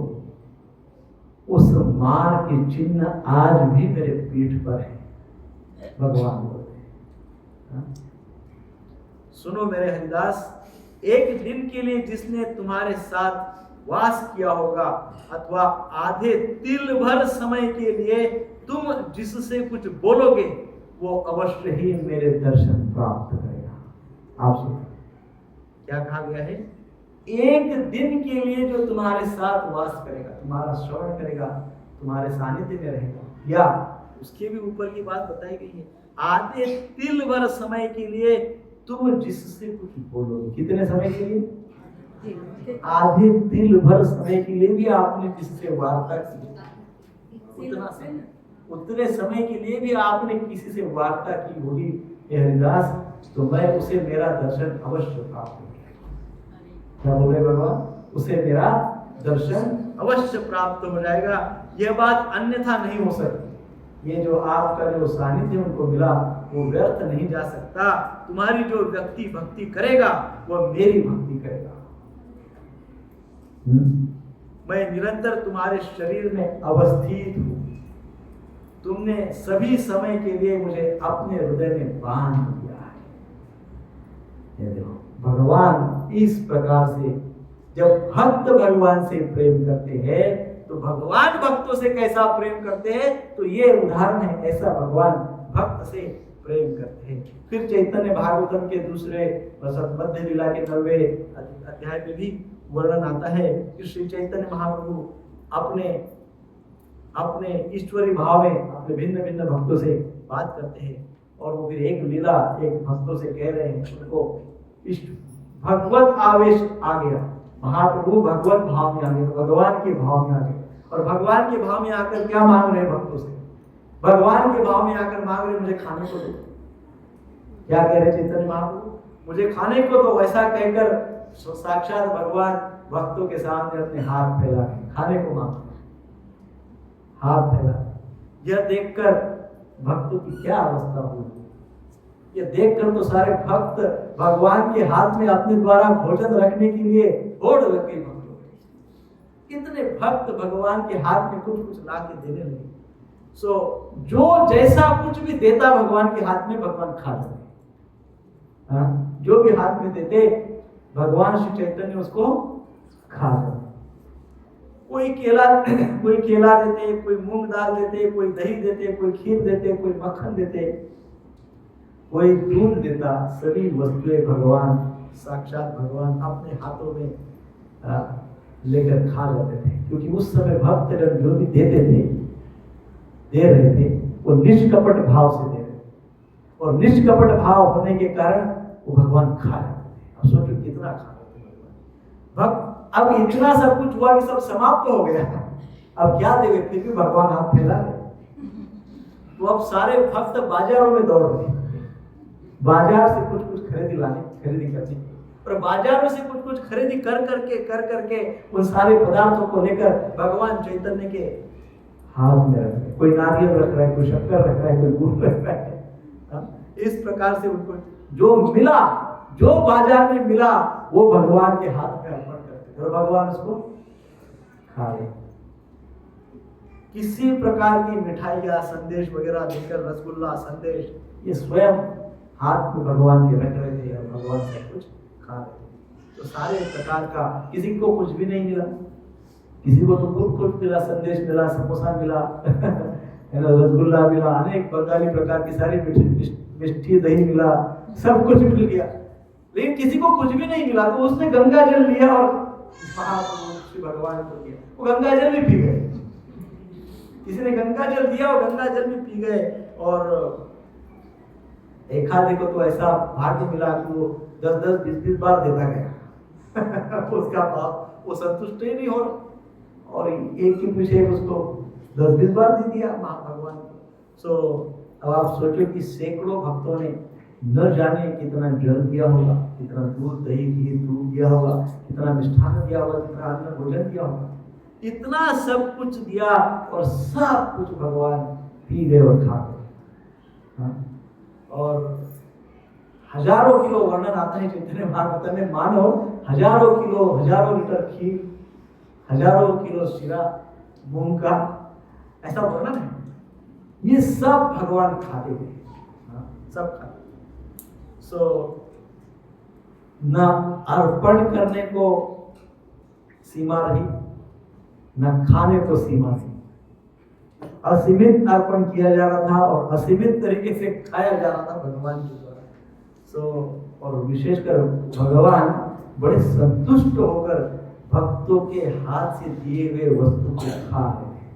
उस मार के चिन्ह आज भी मेरे पीठ पर है, भगवान बोलते हैं। सुनो मेरे हरिदास, एक दिन के लिए जिसने तुम्हारे साथ वास किया होगा, अथवा आधे तिल भर समय के लिए तुम जिससे कुछ बोलोगे, वो अवश्य ही मेरे दर्शन प्राप्त करेगा। आप सुनो क्या कहा गया है? एक दिन के लिए जो तुम्हारे साथ वास करेगा, तुम्हारा श्रवण करेगा, तुम्हारे सानिध्य में रहेगा, या उसके भी ऊपर की बात बताई गई है, आधे तिल भर समय के लिए तुम जिससे कुछ बोलोगे। कितने समय के लिए? आधे तिल भर समय के लिए भी आपने जिससे वार्ता की, उतना समय, उतने समय के लिए भी आपने किसी से वार्ता की होगी, हे हरिदास, तो मैं उसे मेरा दर्शन अवश्य प्राप्त हो जाएगा। क्या बोल रहे भगवान? उसे मेरा दर्शन अवश्य प्राप्त हो जाएगा। यह बात अन्यथा नहीं हो सकती। ये जो आपका जो सानिध्य उनको मिला वो व्यर्थ नहीं जा सकता। तुम्हारी जो व्यक्ति भक्ति करेगा वह मेरी भक्ति करेगा। मैं निरंतर तुम्हारे शरीर में अवस्थित हूं। तुमने सभी समय के लिए मुझे अपने हृदय में बांध दिया है। ये देखो, भगवान इस प्रकार से, जब भक्त भगवान से प्रेम करते हैं तो भगवान भक्तों से कैसा प्रेम करते हैं, तो ये उदाहरण है, ऐसा भगवान भक्त से प्रेम करते हैं। फिर चैतन्य भागवतम के दूसरे मध्य लीला के 90वें अध्याय में भी वर्णन आता है कि श्री चैतन्य महाप्रभु अपने ईश्वरी भाव में अपने भिन्न भिन्न भक्तों से बात करते हैं। और वो फिर एक लीला एक भक्तों से कह रहे हैं, उनको भगवत आवेश आ गया। महाप्रभु भगवत भाव में आ गए, भगवान के भाव में आ गए। और भगवान के भाव में आकर क्या मांग रहे हैं भक्तों से? भगवान के भाव में आकर मांग रहे, मुझे खाने को दो। क्या कह रहे चैतन्य महाप्रभु? मुझे खाने को दो। ऐसा कहकर साक्षात भगवान भक्तों के सामने अपने हाथ फैला के खाने को मांग, हाथ फैला। यह देखकर भक्तों की क्या अवस्था हुई? यह देखकर तो सारे भक्त भगवान के हाथ में अपने द्वारा भोजन रखने के लिए होड़ लग गई। भक्तों कितने भक्त भगवान के हाथ में कुछ कुछ ला के देने लगे। जो जैसा कुछ भी देता भगवान के हाथ में, भगवान खा लेते। जो भी हाथ में देते भगवान श्री चैतन्य उसको खा लेते। कोई केला देते, कोई मूंग दाल देते, कोई दही देते, कोई खीर देते, कोई मक्खन देते, कोई दूध देता। सभी वस्तुएं भगवान, साक्षात भगवान अपने हाथों में लेकर खा लेते थे। क्योंकि उस समय भक्त जो भी देते थे, दे रहे थे, वो निष्कपट भाव से दे रहे थे। और निष्कपट भाव होने के कारण वो भगवान खा लेते थे। अब सोचो कितना खा लेते भगवान भक्त। अब इतना सब कुछ हुआ कि सब समाप्त हो गया, अब क्या देवे? फिर भी भगवान हाथ फैला रहे। तो अब सारे भक्त बाजारों में दौड़ रहे, बाजार से कुछ कुछ खरीदी करनी। और बाजारों से कुछ कुछ खरीदी कर करके उन सारे पदार्थों को लेकर भगवान चैतन्य के हाथ में रख रहे। कोई नारियल रख रहा है, कोई शक्कर रख रहा है, कोई गुड़ रख रहा है। इस प्रकार से उनको जो मिला, जो बाजार में मिला, वो भगवान के हाथ में अर्पण करते थे और भगवान उसको खा रहे। किसी प्रकार की मिठाई या संदेश वगैरह देकर, रसगुल्ला संदेश, ये स्वयं हाथ में भगवान के रख रहे थे और भगवान सब कुछ खा रहे थे। तो सारे प्रकार का, किसी को कुछ भी नहीं मिला, किसी को तो बहुत कुछ मिला, संदेश मिला, समोसा मिला रसगुल्ला मिला, अनेक बंगाली प्रकार की सारी मिष्टी दही मिला, सब कुछ मिल गया। लेकिन किसी को कुछ भी नहीं मिला, तो उसने गंगा जल लिया और महाप्रभु भगवान को दिया। वो गंगा जल भी पी गए। किसी ने गंगा जल दिया और गंगा जल भी पी गए। और एक आधे को तो ऐसा भाग्य मिला कि वो 10-10, 20-20 बार देता गया। उसका भाव वो संतुष्ट ही नहीं हो रहा, और एक के पीछे उसको 10-20 बार दे दिया भगवान को। अब आप सोचो कि सैकड़ों भक्तों ने न जाने कितना जल दिया होगा, कितना दूध दही घी दूध दिया होगा, कितना मिष्ठान दिया होगा, कितना अन्न भोजन दिया होगा। इतना सब कुछ दिया और सब कुछ भगवान पी गए और खा गए। और हजारों किलो वर्णन आता है चैतन्य भागवत में, मानो हजारों किलो, हजारों लीटर खीर, हजारों किलो शिरा मूंग का, ऐसा वर्णन है। ये सब भगवान खाते थे, सब खाते। न अर्पण करने को सीमा रही, न खाने को सीमा थी। असीमित अर्पण किया जा रहा था और असीमित तरीके से खाया जा रहा था भगवान के द्वारा। और विशेषकर भगवान बड़े संतुष्ट होकर भक्तों के हाथ से दिए हुए वस्तु को खा रहे थे,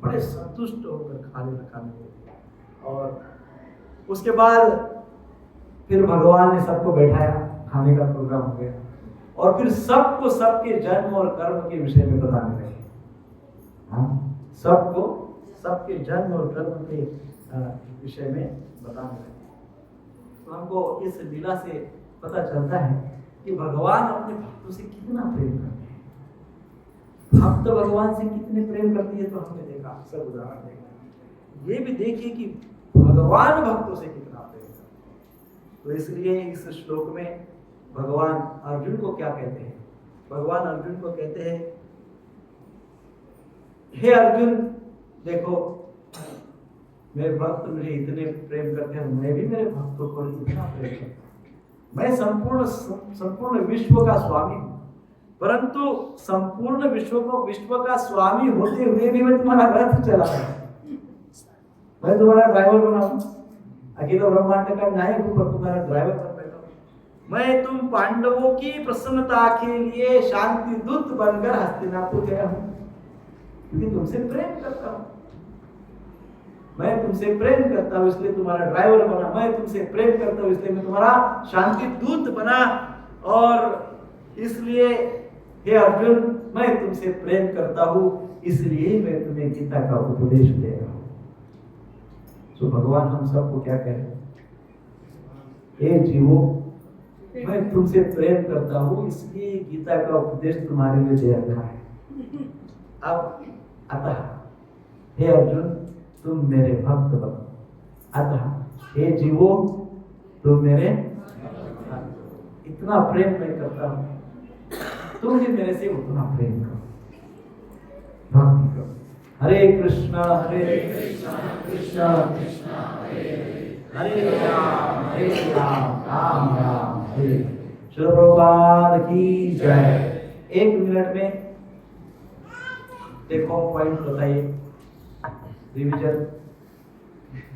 बड़े संतुष्ट होकर खाने लगे। और उसके बाद फिर भगवान ने सबको बैठाया, खाने का प्रोग्राम हो गया, और फिर सबको सबके जन्म और कर्म के विषय में बताने लगे। सबको सबके जन्म और कर्म के विषय में बताने लगे। तो हमको इस लीला से पता चलता है कि भगवान अपने भक्तों से कितना प्रेम करते हैं। भक्त भगवान से कितने प्रेम करती है तो हमने देखा, सब उदाहरण देखा। ये भी देखिए कि भगवान भक्तों से कितना प्रेम करते हैं। तो इसलिए इस श्लोक में भगवान अर्जुन को क्या कहते हैं? भगवान अर्जुन को कहते हैं, हे अर्जुन देखो, मेरे भक्त मुझे इतने प्रेम करते हैं, मैं भी मेरे भक्तों को इतना प्रेम करता हूं। मैं संपूर्ण विश्व का स्वामी हूं, परंतु संपूर्ण विश्व का स्वामी होते हुए भी मैं तुम्हारा रथ चला रहा हूं। मैं तुम्हारा ड्राइवर बना हूं, अखिल ब्रह्मांड का नायक हूं, पर तुम्हारा ड्राइवर बन बैठा हूं। मैं तुम पांडवों की प्रसन्नता के लिए शांति दूत बनकर हस्तिनापुर गया हूं, क्योंकि तुमसे प्रेम करता हूं। मैं तुमसे प्रेम करता हूं इसलिए तुम्हारा ड्राइवर बना, मैं तुमसे प्रेम करता हूं इसलिए मैं तुम्हारा शांति दूत बना, और इसलिए हे अर्जुन मैं तुमसे प्रेम करता हूं, इसलिए मैं तुम्हें गीता का उपदेश दे रहा हूं। तो भगवान हम सबको क्या कह रहे हैं? हे जीवो, मैं तुमसे प्रेम करता हूं, इसलिए गीता का उपदेश तुम्हारे लिए दे रखा है। अब अतः हे अर्जुन तुम मेरे भक्त बनो, अतः हे जीवो तुम मेरे इतना प्रेम मैं करता हूं, तुम भी मेरे से उतना प्रेम करो, भक्ति करो। हरे कृष्णा कृष्णा कृष्णा हरे राम राम राम हरे। शुरुआत की जय। 1 मिनट में देखो पॉइंट बताइए, रिवीजन।